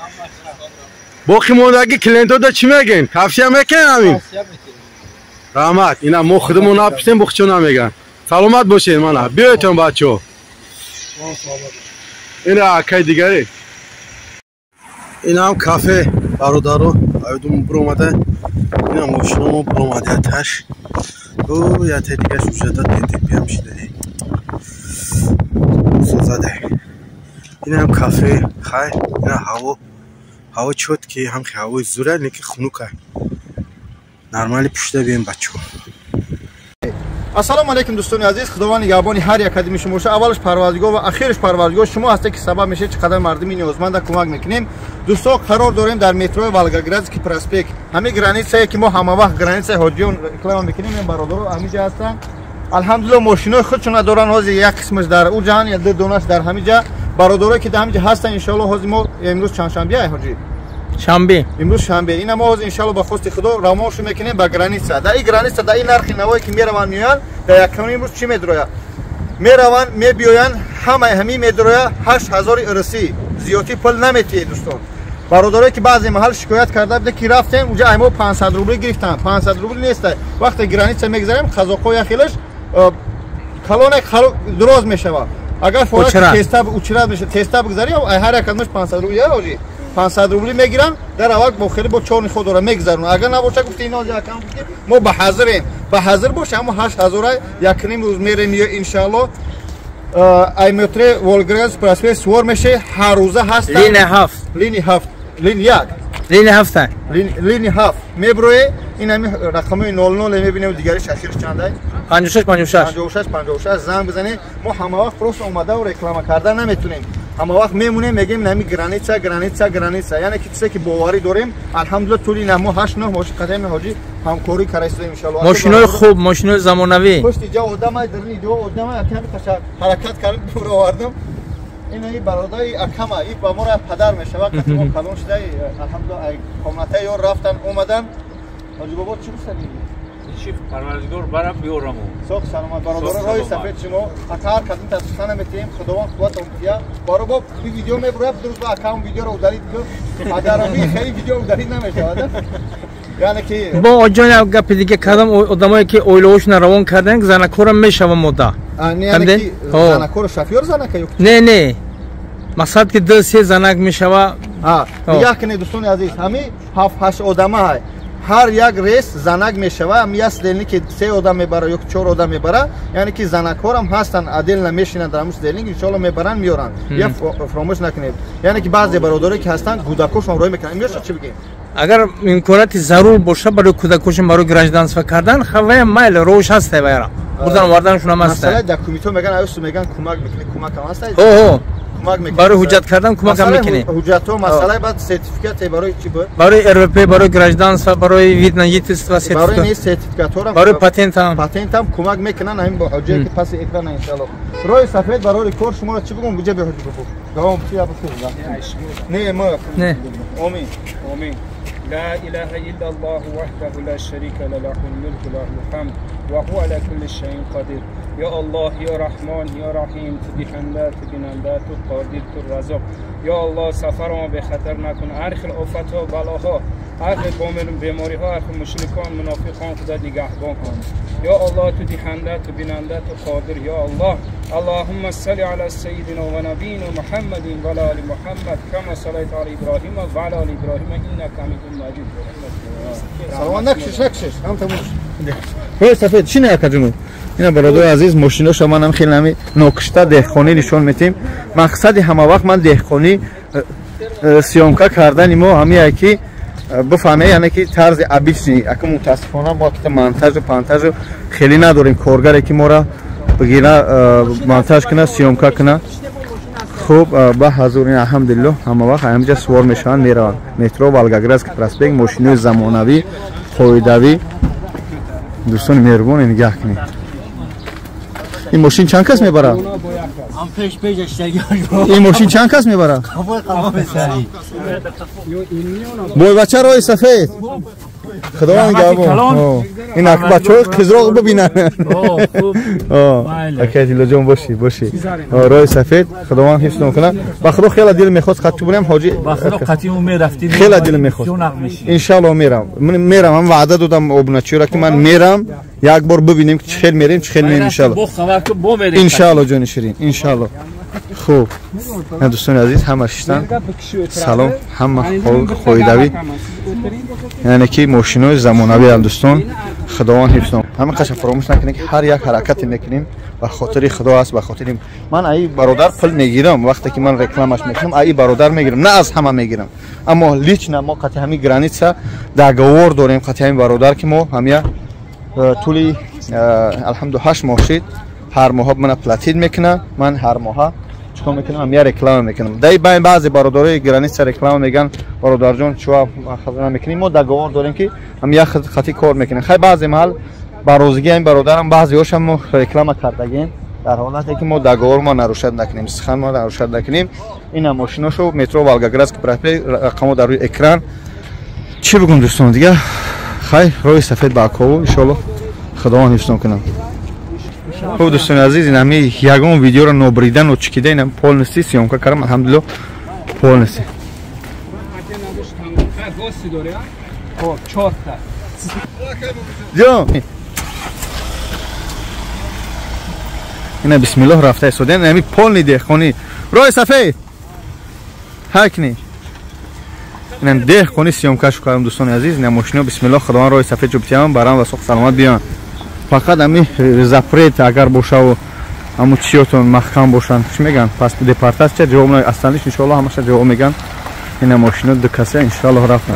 Боқи мондаги клиентода чӣ мегӯен? Тавсия мекунен ҳамин? Раҳмат. Ина мо худмон напистем бо хичо намегӯян. Саломат бошед мана. Биёетон бачаҳо. Ина акай дигаре. Инам кафе бародаро айдум буромада. Ина мошинамо буромада таш. О яте дигаш ужада дедик биям шидаи. Созаде. Инам кафе хай. Ина ҳаво чотки ҳам ҳавои зура лекин хунука. Нормали пушта бием бачо. Ассалому алейкум дӯстони азиз. Худованд нигоҳбони ҳар як қадами шумо боша. Аввалаш парвардигор ва ахираш парвардигор шумо ҳастед ки сабаб мешед чӣ қадар мардуми ниёзманда кӯмак мекунем. Дӯстон қарор дорем дар метрои Волгоградский проспект. Ҳамин границае ки мо ҳама вақт границаи ҳоҷиён реклама мекунем. Ин бародаро ҳамиҷа ҳастанд. Алҳамдулиллаҳ мошинои худшона доранд. ҳозир як қисмаш дар у ҷаҳан я ду донаш дар ҳамиҷа. Бародарое ки дар ҳамиҷа ҳастанд иншоаллоҳ ҳозир мо имрӯз чандшанбе ҳоҷӣ? Шанбе. Имрӯз шанбе. Ина мо ҳозир иншоаллоҳ ба хости худо равмошу мекунем ба граница. Дар ин граница дар ин нархи навое ки мераванд меоянд дар яккамин имрӯз чӣ медрояд? Мераванд мебиёянд ҳамаи ҳамин медроя 8000 ирси. Зиёдтӣ пул наметиҳед дӯстон. Бародарое ки баъзе маҳал шикоят карда буде ки рафтем уҷа ай мо 500 рубли гирифтам. 500 рубли нест. Вақте граница мегзарем қазоқо яхелаш калонак дуроз мешавад. Агар форат теста учрад меша теста бигзарӣ ай ҳар як адмаш 500 рубли ҳоҷӣ. 500 рубли мегирам дар аввал бо хеле бо чорни худ дора мегзарон. Агар набоша гуфти ино якам гуфти мо ба ҳазирем. Ба ҳазир боша аммо 8000 якним рӯз мерем ё иншааллоҳ аймётре Волгоград проспект свор меше ҳар рӯза ҳаст. Линия 7. Линия 7. Линия 1. Линия 7. Линия 7. Меброи ин ами рақамои 00 мебинем дигари шашир чандай? 56 56. 56 56 занг бизанед. Мо ҳама вақт просто омада реклама кардан наметунем. ҳама вақт мемонем мегем нами граница граница граница. Яъне ки чизе ки боварӣ дорем алҳамдулилла тӯли намо 8 9 машин қадами ҳоҷи ҳамкорӣ карастем иншаллоҳ. Мошинои хуб, мошинои замонавӣ. Пушти ҷо одамай дарни ҷо одамай акам таша ҳаракат кардам буровардам. Ин ай бародари акама ин ба мора падар мешава. Қати мо калон шудай алҳамдулилла ай комнатаи ёр рафтан омадан. ҳоҷи бобо чӣ бисади? Чӣ парвардигор бара биёрам. Сог саломат бародари роҳи сафед шумо акар кадим тасбиха наметем худованд қувват омтия. Баро боб би видео мебурад дуруст ба акам видеоро удалид ё адараби хеле видео удалид намешавад. Яъне ки бо оҷон як гапи дига кардам одамое ки оилаҳошона равон кардан занакорам мешава мода. Яъне ки занакор шофёр занака ё? Не. Мақсад ки 2-3 занак мешава. Як не дӯстони азиз ҳами 7-8 одамаҳай. ҳар як рейс занак мешава ям сдельни ки 3 одам мебара ё 4 одам мебара яъне ки занакҳорам ҳастанд отдельно мешинанд дар сдельник иншоалло мебаранд миёранд я фромӯш накунед яъне ки баъзе бародаре ки ҳастанд кӯдакошон роҳ мекунанд меша чӣ бигем агар имконияти зарур боша барои кӯдакошон барои гражданство кардан хавая майл рош ҳаст вайра бурдан оварданшон ҳам ҳаст масъалаи документҳо меган аёсу меган кӯмак мекунед кӯмакам ҳаст барои ҳуҷҷат кардан кӯмакам мекунед ҳуҷҷатҳо масъалаи баъд сертификате барои чӣ буд барои РВП барои гражданство барои вид на жительство барои сертификатҳорам барои патентам кӯмак мекунанд ҳамин бо ҳоҷае ки паси экрана иншааллоҳ роҳи сафед барои кор шуморо чӣ бигум буҷа беҳоҷи бубу давом чӣ абу не мо آمين آمين لا إله إلا الله وحده لا شريك له له الملك وله الحمد وهو على كل شيء قدير يا الله يا رحمن يا رحيم تو دهنده تو بیننده تو قادر تو رزاق یا الله سفر ما به خطر نکن هر خیل آفت ها بلاها هر خیل بیماری ها هر خیل مشرکان منافقان خدا نگهبان کن یا الله تو دهنده تو بیننده تو قادر یا الله اللهم صل على سيدنا ونبينا محمد وعلى ال محمد كما صليت على ابراهيم وعلى ال ابراهيم انك حميد مجيد سلام نکشش هم تموم روی سفید چی نکردیم اینا برادر عزیز ماشینا شما هم خیلی نمی نقشته دهخانی نشون میتیم مقصد همه وقت من دهخانی سیامکا کردن ما همیه که بفهمه یعنی که طرز ابیچنی اگه متاسفانه ما که مونتاژ و پانتاژ خیلی نداریم کارگری که ما را بگیره مونتاژ کنه سیامکا کنه خوب با حضور الحمدلله همه وقت همینجا سوار میشن میرن مترو والگاگرادسک پراسپکت ماشینای زمانوی قاعدوی دوستان مهربون نگاه کنید این ماشین چند کس میبره این ماشین چند کس میبره بوی بچه روی سفید خداوند نگهبان این بچه‌ها قزراق ببینن اکیدی لجام باشی روی سفید خداوند حفظ کنه با خدا خیلی دل میخواد خطی بونم حاجی با خدا خطیمو میرفتیم خیلی دل میخواد ان شاء الله میرم من وعده دادم ابنچی را که من میرم یک بار ببینیم که چه خیلی میریم چه خیلی میریم ان شاء الله ان شاء الله جان شیرین ان شاء الله خوب دوستان عزیز همه شستن سلام همه خویدوی یعنی که ماشینای زمانوی دوستان خداوند حفظ کنه همه قشنگ فراموش نکنید که هر یک حرکتی میکنیم به خاطر خدا است به خاطر من ای برادر پول میگیرم وقتی که من رکلامش میکنم ای برادر میگیرم نه از همه میگیرم اما لیچ نه ما قطعا همین گرانیتسا داغور داریم قطعا همین برادر که ما همیا طولی الحمدلله 8 ماه شد هر ماه من پلاتین میکنه من هر ماه چیکار میکنم همیا رکلام میکنم دای بین بعضی برادرای گرانیتسا رکلام میگن برادر جان چوا خدمت میکنیم ما داغور داریم که همیا خطی کار میکنیم خیلی بعضی محل باروزگی این برادرم بعضی‌هاش هم رکلام کردگیم در حالتی که ما داغور ما نروشد نکنیم سخن ما نروشد نکنیم این ماشیناشو مترو والگاگرادسک پراسپکت رقمو در روی اکران چی بگم دوستان دیگه خیر روی سفید با کو ان شاء الله خداوند حفظ کنه خب دوستان عزیز این همین یگان ویدیو رو نوبریدن و چکیده اینم پولنسی سیامکا کردم الحمدلله پولنسی جان اینا بسم الله رفته استودن همین پول دهخانی روی سفید هکنی اینم دهخانی سیامکاش کردم دوستان عزیز این ماشینا بسم الله خداوند روی سفید جو بیام برام و سوق سلامت بیان فقط همین زپریت اگر باشه و аммо чиётон маҳкам бошанд чӣ меган пас депортатсия ҷавоб асланиш иншоалло ҳамаша ҷавоб меган ина мошино ду касе иншоалло рафтан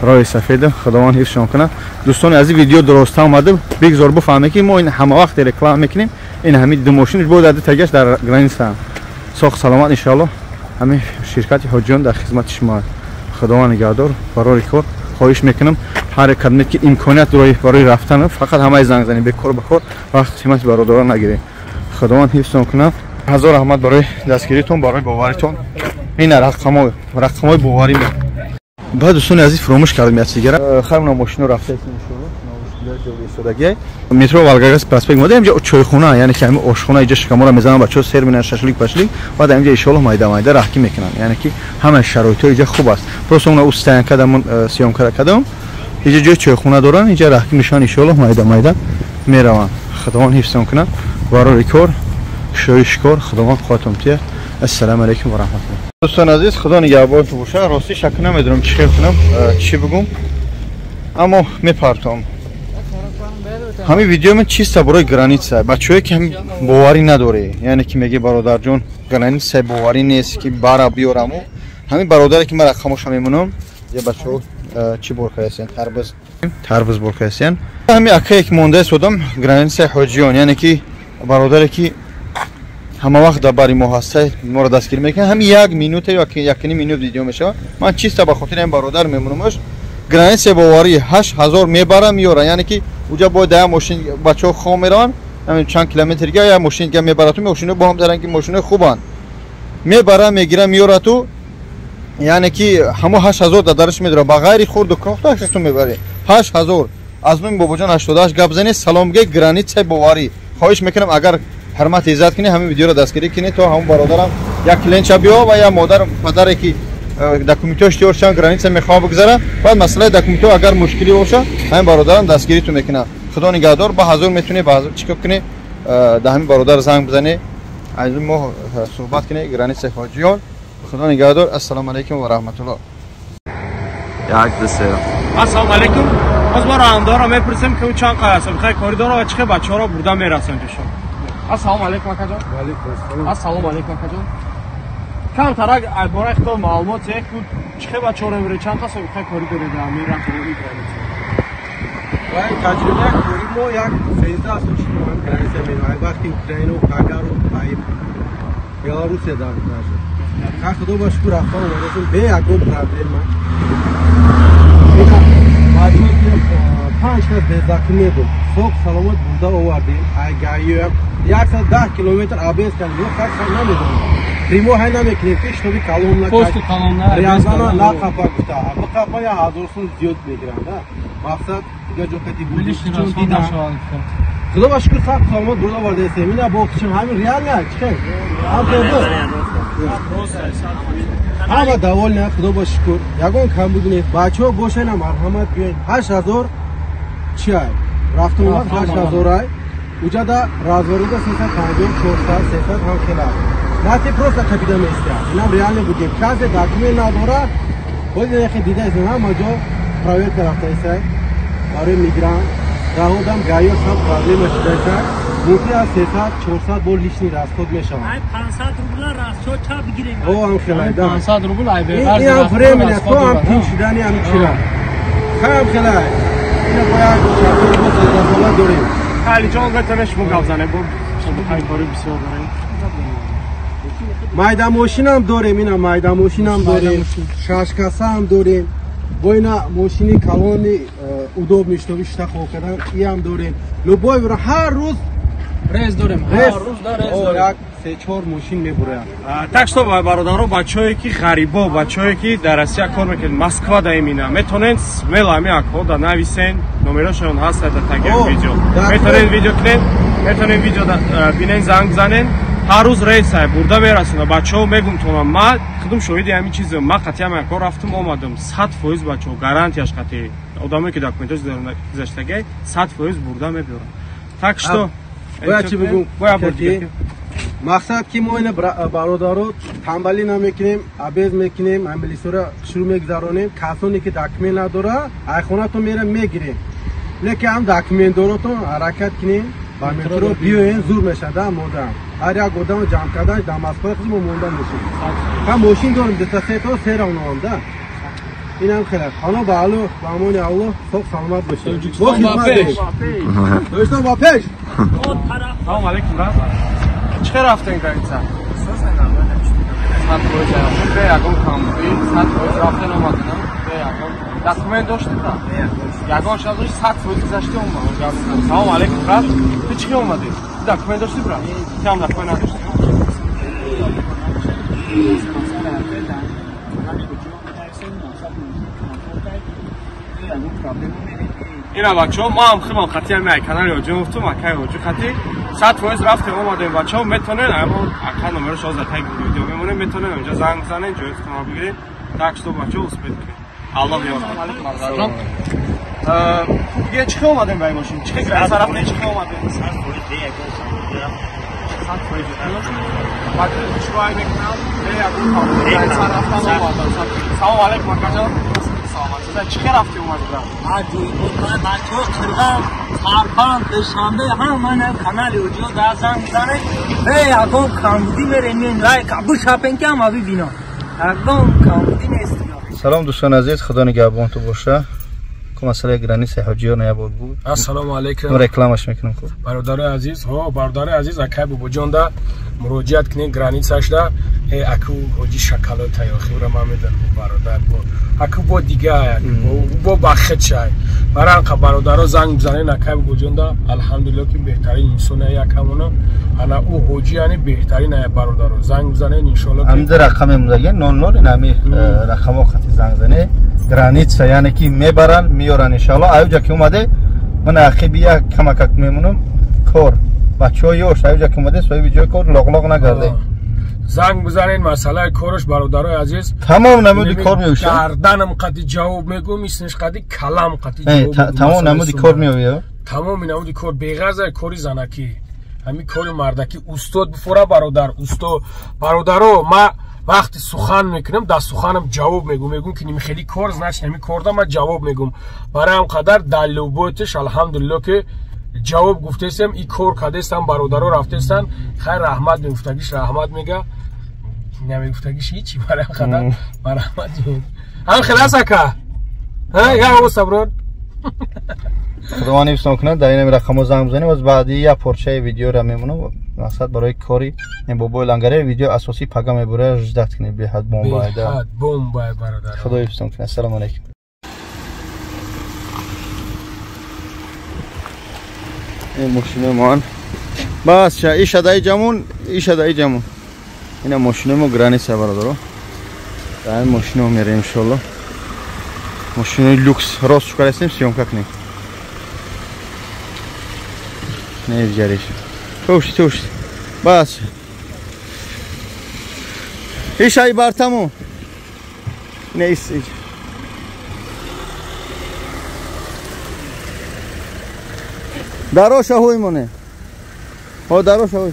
роҳи сафеда худованд ҳифзшон кунад дӯстони азиз видео дуростан омада бигзор буфаҳме ки мо ин ҳама вақте реклама мекунем ин ҳами ду мошин бояд ади тагаш дар граница соғ саломат иншоалло ҳами ширкати ҳоҷиён дар хизмати шумо худованд нигаҳдор барори кор хоҳиш мекунам ҳар кадаме ки имконият барои рафтан фақат ҳамаи занг занем бекор ба кор вақт қимати бародарон нагирем худованд ҳифзтон кунад ҳазор раҳмат барои дастгиритон барои боваритон ин рақамҳои боварӣ ме баъд дӯстони азиз фуромӯш кардам як чиз дигара хайвона мошино рафтаистем иншоалло ҷоисодагия метро валгагас проспект мода инҷа чойхона яъне ки ҳамин ошхона инҷа шикамора мезананд бачаҳо сер менан шашлик пашлик баъд инҷа иншоалло майда раҳкӣ мекунанд яъне ки ҳамаи шароитҳо инҷа хуб аст просто уна ӯ стоянка дамон сиёмка кардам инҷа ҷои чойхона доранд инҷа раҳкӣ мешаванд иншоалло майда мераванд худованд ҳифзтон кунад барори кор шӯиш кор худованд қувватон тия ассалому алайкум ва раҳматуллоҳ дӯстони азиз худо нигаҳбонтон боша рости шак намедонам чӣ хел кунам чӣ бигӯм аммо мепартом ҳамин видео мен чиста барои граница бачаҳое ки ҳамин боварӣ надорӣ яъне ки меги бародарҷон границаи боварӣ нест ки бара биёраму ҳамин бародаре ки ман рақамоша мемонам я бачаҳо чӣ борка ҳастен тарвуз борка ҳастен ҳамин акае ки мондаи содам границаи ҳоҷиён яъне ки бародаре ки ҳама вақт дар бари мо ҳастай моро дастгирӣ мекунад ҳамин 1 минута ё 1.5 минут видео мешавад ман чиста ба хотири ҳамин бародар мемонамаш границаи боварӣ 8000 мебара меёра яъне ки уҷа бояд я мошин бачаҳо хом мераванд ҳамин чанд километрга я мошин га мебарату мошино бо ҳам даранд ки мошинои хубанд мебара мегира меёра ту яъне ки ҳамо 8000 дар дараш медора ба ғайри хурду кохта ту мебари 8000 аз нуми бобоҷон 88 гап занед салом ге границаи боварӣ хоҳиш мекунам агар ҳурмат иззат кунед ҳамин видеоро дастгирӣ кунед то ҳамон бародарам як ленча биё ва я модар падаре ки документош тиёр шудан граница мехоҳад бигзара баъд масъалаи документҳо агар мушкилӣ боша ҳамин бародарам дастгиритон мекунад худо нигаҳдор ба ҳазур метунед ба ҳазур чикор кунед да ҳамин бародар занг бизанед аз мо суҳбат кунед границаи ҳоҷиён худо нигаҳдор ассалому алайкум ва раҳматуллоҳ як дусе ассалому алайкум боз мо раҳмдорро мепурсем ки ӯ чанд қайр аст бихай коридорро ва чихе бачаҳоро бурда мерасонҷошон ассалому алайкум акаҷон ассалому алайкум акаҷон камтарак бораи худо маълумот е ки чихе бачаҳоро мебуре чанд қасо бихай коридоре дар мерафтои граница вай таҷрибаи кори мо як 13 асл чиҳам граница менавай вақти украину гагару беларусия дар нажд ҳар худо ба шукр рафта омадасем бе ягон проблема панҷ кас безакиме буд соғ саломат бурда овардем айгаиёям 110 километр абез кардем факса намедонем примо ҳай намекунем ки штоби калон риазана нақапа гуфта бақапа я 1000 сум зиёд мегиранд мақсад дига ҷокати будчон дидам худо ба шукр сахт саломат бурда овардаестем ина боқичон ҳамин реална чихе ҳама даволна худо ба шукр ягон камбуд нест бачаҳо бошена марҳамат биёед 8000 чи ай рафту омад 8000 ай уҷа да разворуда 350 400 300 ҳам хела нати просто капида места инам реалне будем казе документ надора боди нехе дидаесен ҳама ҷо проверка рафтаесай барои мигрант раҳодам гаё сам проблема шудаесай мумкин аст 300 400 бор лишни расход мешавад 500 рубл расход ча бигирем о ҳам хелай да 500 рубл ай бе инам времени то ҳам тин шудани ҳамин чира хам хелай ина бояд шафир бо зазафола дорем халиҷон ветане шумо гап зане бо шабақаи кори бисёр дорем майда мошинам дорем ина майда мошинам дорем шашкасаам дорем бо ина мошини калони удобни штоби шта хоб кардан иам дорем любой бира ҳар рӯз рез дорем ҳар рӯз як 3-4 мошин мебурад так что бародаро бачаҳое ки ғарибо бачаҳое ки дар Россия кор мекунед Москва да имина метонед смело ҳами акҳо нависен номерошон ҳаст дар таги видео метонед видео кунед метонед видео бинен занг занен ҳар рӯз рейсай бурда мерасонад бачаҳо мегумтонам ман худум шоҳиди ҳамин чиз ман қатъи ҳама якор рафтум омадам 100% бачаҳо гарантияш қатъи одамое ки документош гузаштагай 100% бурда мебиёрам так что бояд чӣ бигӯм мақсад ки мо ина бародаро тамбалӣ намекунем абез мекунем амилисора шурӯъ мегузаронем касоне ки документ надора айхонатон мерам мегирем лекин ҳам документдоротон ҳаракат кунем ба метро биёен зур мешада модам هر یک گودام جمع کردن دماسکوی خودم مونده میشیم هم ماشین دارم دو سه تا سه راون آمده این هم خیلی خانه به علو به امان الله صبح سلامت باشید با خدمت دارید دوستان با پیش سلام علیکم چه رفتین گرانیسا؟ ساعت روز رفتن به یکم کامبی ساعت روز رفتن اومدن به یکم دکومنت داشتید تا یکم شب داشت ساعت روز گذشته اومد سلام علیکم برات تو چی اومدی دکومنت داشتی برات کم دکومنت نداشتی اینا بچه‌ها ما هم خیلی خاطر میکنن یا جو تو مکه و جو خاطر ساعت روز رفتیم اومدیم بچه‌ها میتونن اما اکانت نمبر 16 تگ ویدیو میمونه میتونن اونجا زنگ بزنن جو اختیار بگیرید تاکس تو بچه‌ها اسپید کنید الله بیاد علیکم دیگه چی اومدیم بای ماشین چه طرف نه چی اومدیم ساعت روز دیگه ساعت روز بعد چی وای میکنم به یک طرف سلام علیکم بچه‌ها چه رفتی اومدی برام آجی من بچه‌ها خرگم سرپان دوشنبه هم من کانال ویدیو دازم میزنه به یکم کامبودی بریم لایک ابو شاپینگ کم ابی بینا یکم کامبودی نیست سلام دوستان عزیز خدا نگهبان تو باشه که مسئله گرانیس حاجیار نیابود بود السلام علیکم رکلامش میکنم خوب برادر عزیز ها برادر عزیز اکای بابا جان دا مراجعت کنین گرانیسش دا اکو حاجی شکلات یا خیره ما میدن برادر بو اکو با دیگه با بخت شای برای انقدر برادرها زنگ بزنین اکای بابا جان دا الحمدلله که بهترین انسانه یکمونه انا او حاجی یعنی بهترین برادرها زنگ بزنین ان شاء الله هم رقم مدگه 00 نمی رقم خط زنگ زنه گرانیت یعنی که میبرن میارن ان شاء الله اوجا که اومده من اخیبیا کمک میمونم کار بچه‌ها یوش اوجا که اومده سوی جای کار لاغ نگرده زنگ بزنین مسئله کارش برادرای عزیز تمام نمودی کار میوشه گردنم قدی جواب میگم میسنش قدی کلام قدی جواب تمام نمودی کار میوه تمام نمودی کار بیغرض کاری زنکی همین کاری مردکی استاد بفوره برادرو ما وقتی سخن میکنم در سخنم جواب میگم که خیلی کار значит همین کاردا من جواب میگم برای هم قدر دلوبوتش الحمدلله که جواب گفتم این کار کردستم برادرها رفتستن خیر رحمت میگفتگیش رحمت میگه نمیگفتگیش هیچی برای هم قدر رحمت هم خلاص که ها یا صبرون خدا نمیستم کنه در این رقم زنگ بزنیم از بعدی یا پرچه ویدیو را میمونه مقصد برای کاری این بابا لنگره ویدیو اساسی پیغام میبره رجدت کنه به حد بمب برادر خدا نمیستم کنه السلام علیکم این ماشین مان بس ایش ادای جمون این ماشین ما گرانیس برادر در این ماشین میره ان شاء الله ماشین لوکس راست شو کردیم سیامکا کنیم نمیگریش توش بس ایش ای بارتامو نیست داروش هوی مونه او داروش هوی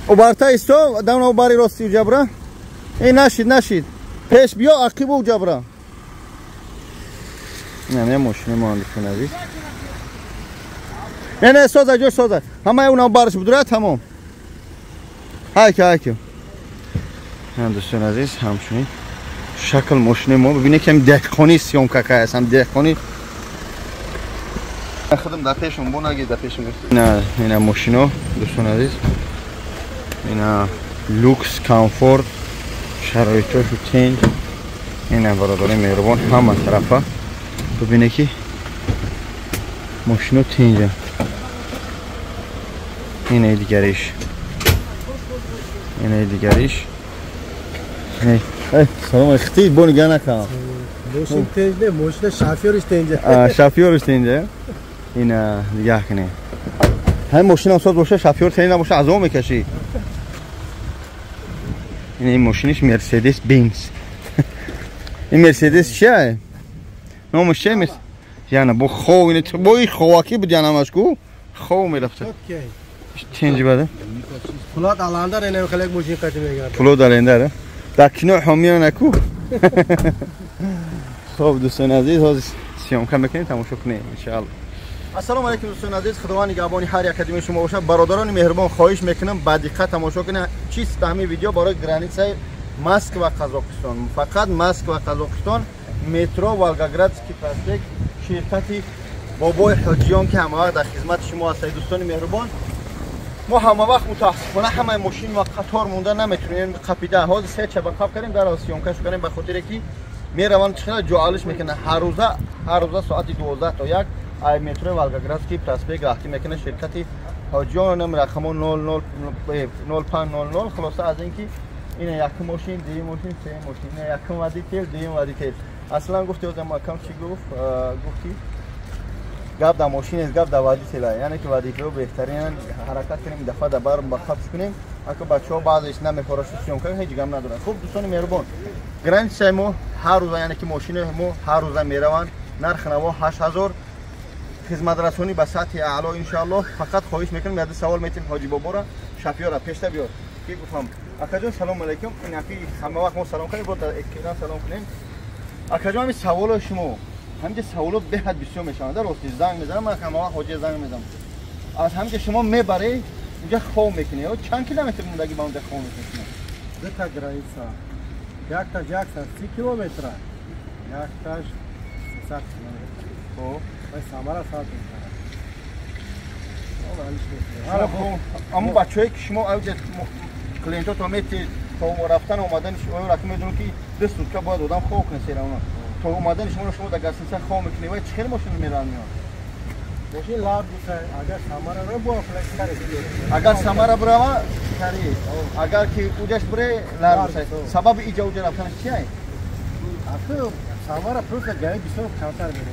او بارتا استو داون او باری راستی جبرا این نشید پیش بیا عقیب او جبرا نه ماشین ما اندشون عزیز نه سوزا همه اونا بارش بدره تمام های که هم دوستان عزیز همچنین شکل ماشین ما ببینه که هم دهخانی سیام که هست هم دهخانی خودم در پیشم بو نگید در پیشم نه اینا ماشینا دوستان عزیز اینا لوکس کامفورت شرایطش و تنج اینا برادر مهربان همه طرفا ببینه که ماشینا تنجه اینه دیگریش سلام اختی بو نگه نکنم ماشین تنجه ماشین شافیورش تنجه اینا نگاه کنه همین ماشین اصلا باشه شافیور تنجه نباشه از اون میکشی این ماشینش مرسدس بنز این مرسدس چیه؟ نامش چیه مرسدس؟ یعنی با خواه اینه با این خواکی بود یعنی همشگو خواه میرفته چنجی بده؟ پلات آلنده اینه خیلی ماشین قطعی میگرد پلات آلنده ره؟ در کنو حامیان نکو خب دوستان عزیز سیام کم بکنید تماشا کنید انشاءالله السلام علیکم دوستان عزیز، خداوند نگهبان هر یک کدوم شما باشه. برادران مهربان خواهش میکنم با دقت تماشا کنید. چیست همین ویدیو برای گرانیتسای ماسک و قزاقستان، فقط ماسک و قزاقستان، مترو والگاگرادسکی پلاستیک، شرکتی بابای حاجیان که همه وقت در خدمت شما هستید دوستان مهربان. ما همه وقت متاسفانه همه ماشین و قطار مونده نمیتونیم قپیده ها سه چبقه کردیم در سیامکش کنیم به خاطر که میروان چقدر جوالش میکنه. هر روزه ساعت 12 تا 1 ای مترو والگاگرادسکی پلاستیک راهی میکنه شرکتی حاجیان رقم 0500. خلاصه از اینکه این یک ماشین دی ماشین سه ماشین یک وادی تیل دی وادی تیل. اصلا گفتی از ما کم چی گفتی گاب در ماشین از گاب در وادی تیل، یعنی که وادی تیل بهترین حرکت کنیم دفعه در بار بخفش کنیم اگه بچه‌ها بعضش نمیخوره سیستم کنه هیچ گم نداره. خوب دوستان مهربان گرند سیمو هر روز یعنی که ماشین مو هر روز میروان نرخ نوا 8000 خدمت رسانی به سطح اعلی ان شاء الله. فقط خواهش میکنم یاد سوال میتیم حاجی بابا را شفیع را پیش بیار کی گفتم اکاجو سلام علیکم. این اپی همه وقت ما سلام کنیم بود اکینا سلام کنیم. اکاجو همین سوال شما همین سوال به حد بسیار میشن در وقتی زنگ میزنم من همه وقت حاجی زنگ میزنم از همین که شما میبری اونجا خواب میکنی و چند کیلومتر موندگی با اونجا خواب میکنی؟ دو تا گرایسا یک تا جاکسن 30 کیلومتر یک تاش 300 کیلومتر. خب وای سامارا ساعت اما بچه‌ای که شما اوج کلینتو تو میتی تو رفتن اومدن شما رقم میدونی که 2 سوتکا باید آدم خواب کنه سر اونا تو اومدن شما در گاسنسا خواب میکنی و چه خیلی ماشین میرن میاد ماشین لاب میشه. اگر سامارا رو با فلکس کاری اگر سامارا برام کاری اگر که اوجش بره لاب میشه. سبب ایجا اوج رفتن چیه؟ اصلا سامارا پروسه گای بسیار کمتر میره.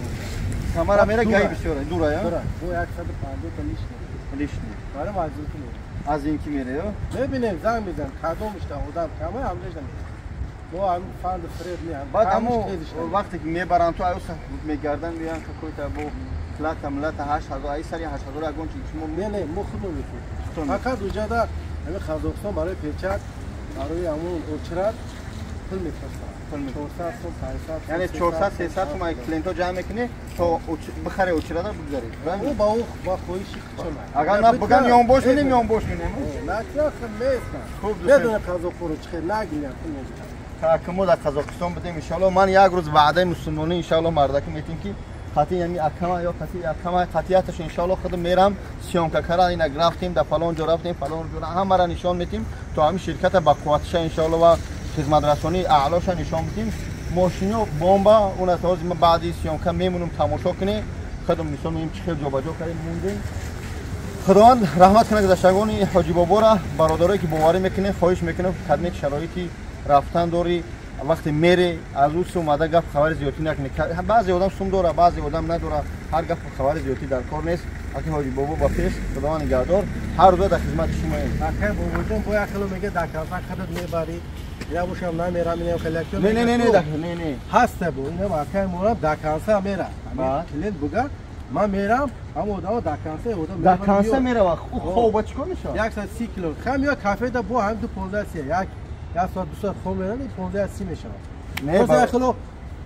سامارا میره گای بسیار دوره یا؟ دوره. دو 150 تا لیش برای مازین که از این کی میره؟ ببینیم زنگ میزن کدوم میشه آدم کمه همش نمیشه. ما هم فاند فرید میام. بعد اما وقتی که میبرن تو ایوس میگردن میان که کوی تا بو کلات ملت 8000 ای سری 8000 اگون چی شما نه مو خودمون میتونیم. فقط وجودا همین قزاقستان برای پیچات برای همون اوچرات پول میفرستن. 400 500 یعنی 400 300 تومن کلینتو جمع میکنه تو بخره اوچرات بگذاری. او با خودشی چون اگر نه بگم میام باش میدیم میام باش میدیم. نه که میستن. خوب بدون قزاقستان چه نگیرم تا که ما در قزاقستان بدیم ان شاء الله. من یک روز وعده مسلمانی ان شاء الله مردکی میتیم که خاطی یعنی اکما یا خاطی اکما خاطیاتش ان شاء الله خود میرم سیامکا کرا اینا رفتیم در فلان جا رفتیم فلان جا همه را نشان میدیم تو همین شرکت با قوتش ان شاء الله و خدمت رسانی اعلاش نشان میدیم. ماشینو بمبا اون از ما بعدی سیامکا میمونیم تماشا کنیم خودم نشان میدیم چه جابجا کردیم موندیم. خداوند رحمت کنه گذشتگان حاجی بابا را برادرایی که باوری میکنه خواهش میکنم خدمت شرایطی رفتن داری وقتی میری از اون اومده گپ خبر زیادی نکنی. بعضی آدم سوم داره بعضی آدم نداره هر گپ خبر زیادی در کار نیست. اگه حاجی بابا با پیش خداوند نگهدار هر روز در خدمت شما ایم. اگه بابا جون پویا کلو میگه در کافه خودت میبری یا باشم نمیرم میرم کلکتور نه هست بو اینا واقعا مورا در کانسا میرم کلید بگا من میرم اما دا در کانسا اودا در کانسا میره خوب چیکار میشه 130 کیلو خم یا کافه دا بو هم تو 15 سی یک یا ساعت 2 ساعت خوب میرم 15 سی میشه. نه بخلو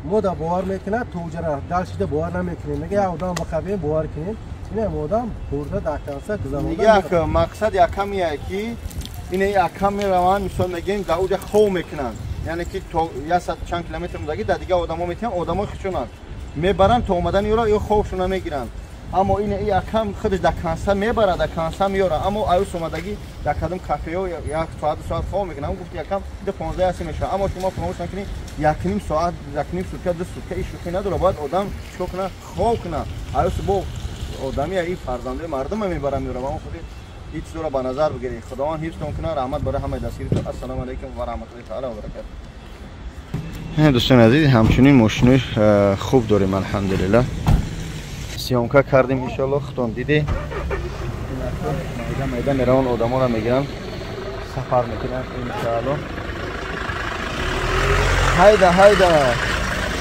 مودا باور میکنه تو جرا داشته باور نمیکنه میگه آدم بخوابیم باور کنیم نه مودام برده در کانسا گذرونده میگه مقصد یکمیه که اینه یکم میروان مثلا میگیم در اونجا خوب میکنن یعنی که تو یا صد چند کیلومتر مودگی در دیگه آدما میتونن آدما خشونن میبرن تو اومدن یورا یا خوبشون نمیگیرن. اما این یکم خودش در کانسا میبره در کانسا میاره اما ایوس اومدگی در کدوم کافه یا ساعت خوب میکنن. اون گفت یکم ده 15 اسی میشه اما شما فراموش نکنید یک نیم ساعت یک نیم ساعت دو ساعت این شوخی نداره. باید آدم چیکار کنه خوب کنه. ایوس با آدمی این فرزنده مردم میبرن میاره اما خودی هیچ دور با نظر بگیرید. خداوند حفظ کنه رحمت برای همه دستگیرتون. السلام علیکم و رحمت الله تعالی و برکاته. دوستان عزیز همچنین ماشین خوب داریم الحمدلله. سیامکا کردیم ان شاء الله. خودتون دیدی میدان میرون آدما را میگیرن سفر میکنن ان شاء الله. hayda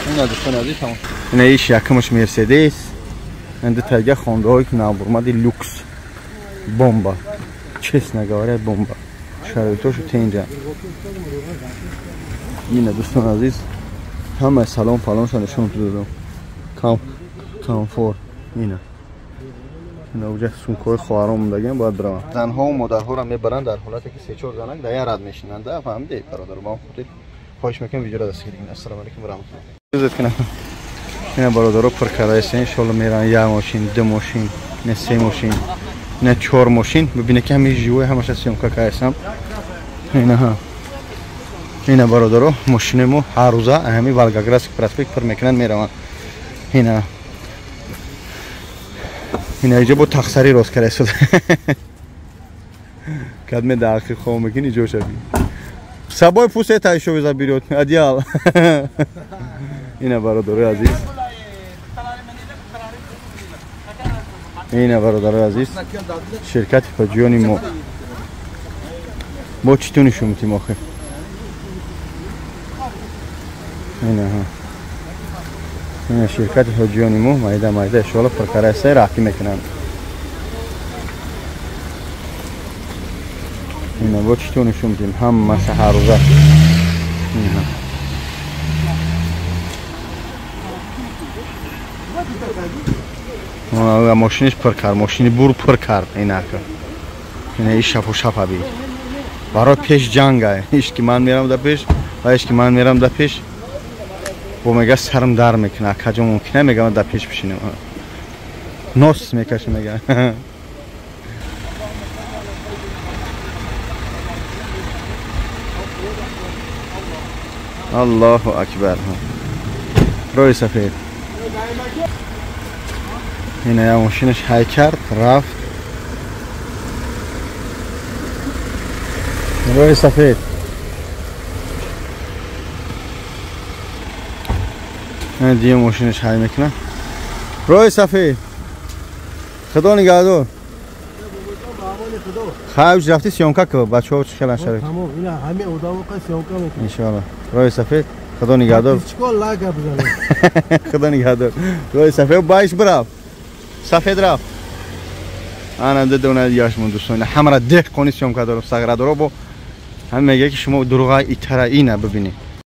اینا دوستان عزیز هم اینا ایش یکمش مرسدس اند تاگه خونده های که نابرمدی لوکس بمبا چیز نگاره بمبا شرایطاشو تینجا. اینه دوستان عزیز همه سلام فلانشو نشون دادم کامفور اینه اینا اوجه سونکوی خواهرام موندگیم باید بروم. زنها و مادرها را میبرند در حالتی که 3-4 زنک در رد میشینند. فهمیدید برادر؟ ما خودت خواهش میکنم ویدیو را دست گیرید. السلام علیکم و رحمت الله. عزت کنم. اینا برادرها پر کرده است. ان شاء الله میرن یک ماشین، 2 ماشین، نه 3 ماشین، نه 4 ماشین. ببینید که همین جوی همش سیمکا کایسم. اینا ها. اینا برادرها ماشینمو هر روزه همین والگاگراس پراسپیک پر میکنن میروند. اینا اینجا با تخسری راست کرده شد. کدم داخل خوام میکنی جو شدی. سبای پوسه تایشو بذار بیرون. ادیال. اینا برادر عزیز. اینا برادر عزیز. شرکت پاجیونی ما. با چطوری شو میتیم آخه. اینا ها. این شرکت حجیانی مو مایده شغل پرکاره سه راکی میکنن. اینا با چطور نشون میدیم هم مثل هر روزه. اینا ماشینش پرکار، ماشینی بور پرکار اینا که اینا ایش شب و شب هبی برای پیش جنگ های. ایش که من میرم در پیش و ایش که من میرم در پیش و میگه سرم در میکنه. کجا ممکنه میگه من در پیش بشینم. نوس میکشه میگه. الله اکبر. روی سفید. اینه یا ماشینش های کرد رفت. روی سفید. دیگه ماشینش های میکنه. روی صفحه خدا نگهدار. خواهش رفتی سیامکا که بچه ها چکلن شده تمام اینا همه ادامه که سیامکا میکنه انشاءالله. روی صفحه خدا نگهدار. چیکار لاگا بزنه. خدا نگهدار. روی صفحه بایش برو سفید رفت. آنم دونه دیاش من دوستان همه را ده کنی سیامکا دارم سگره دارم با هم میگه که شما دروغای ایترا اینه ببینید.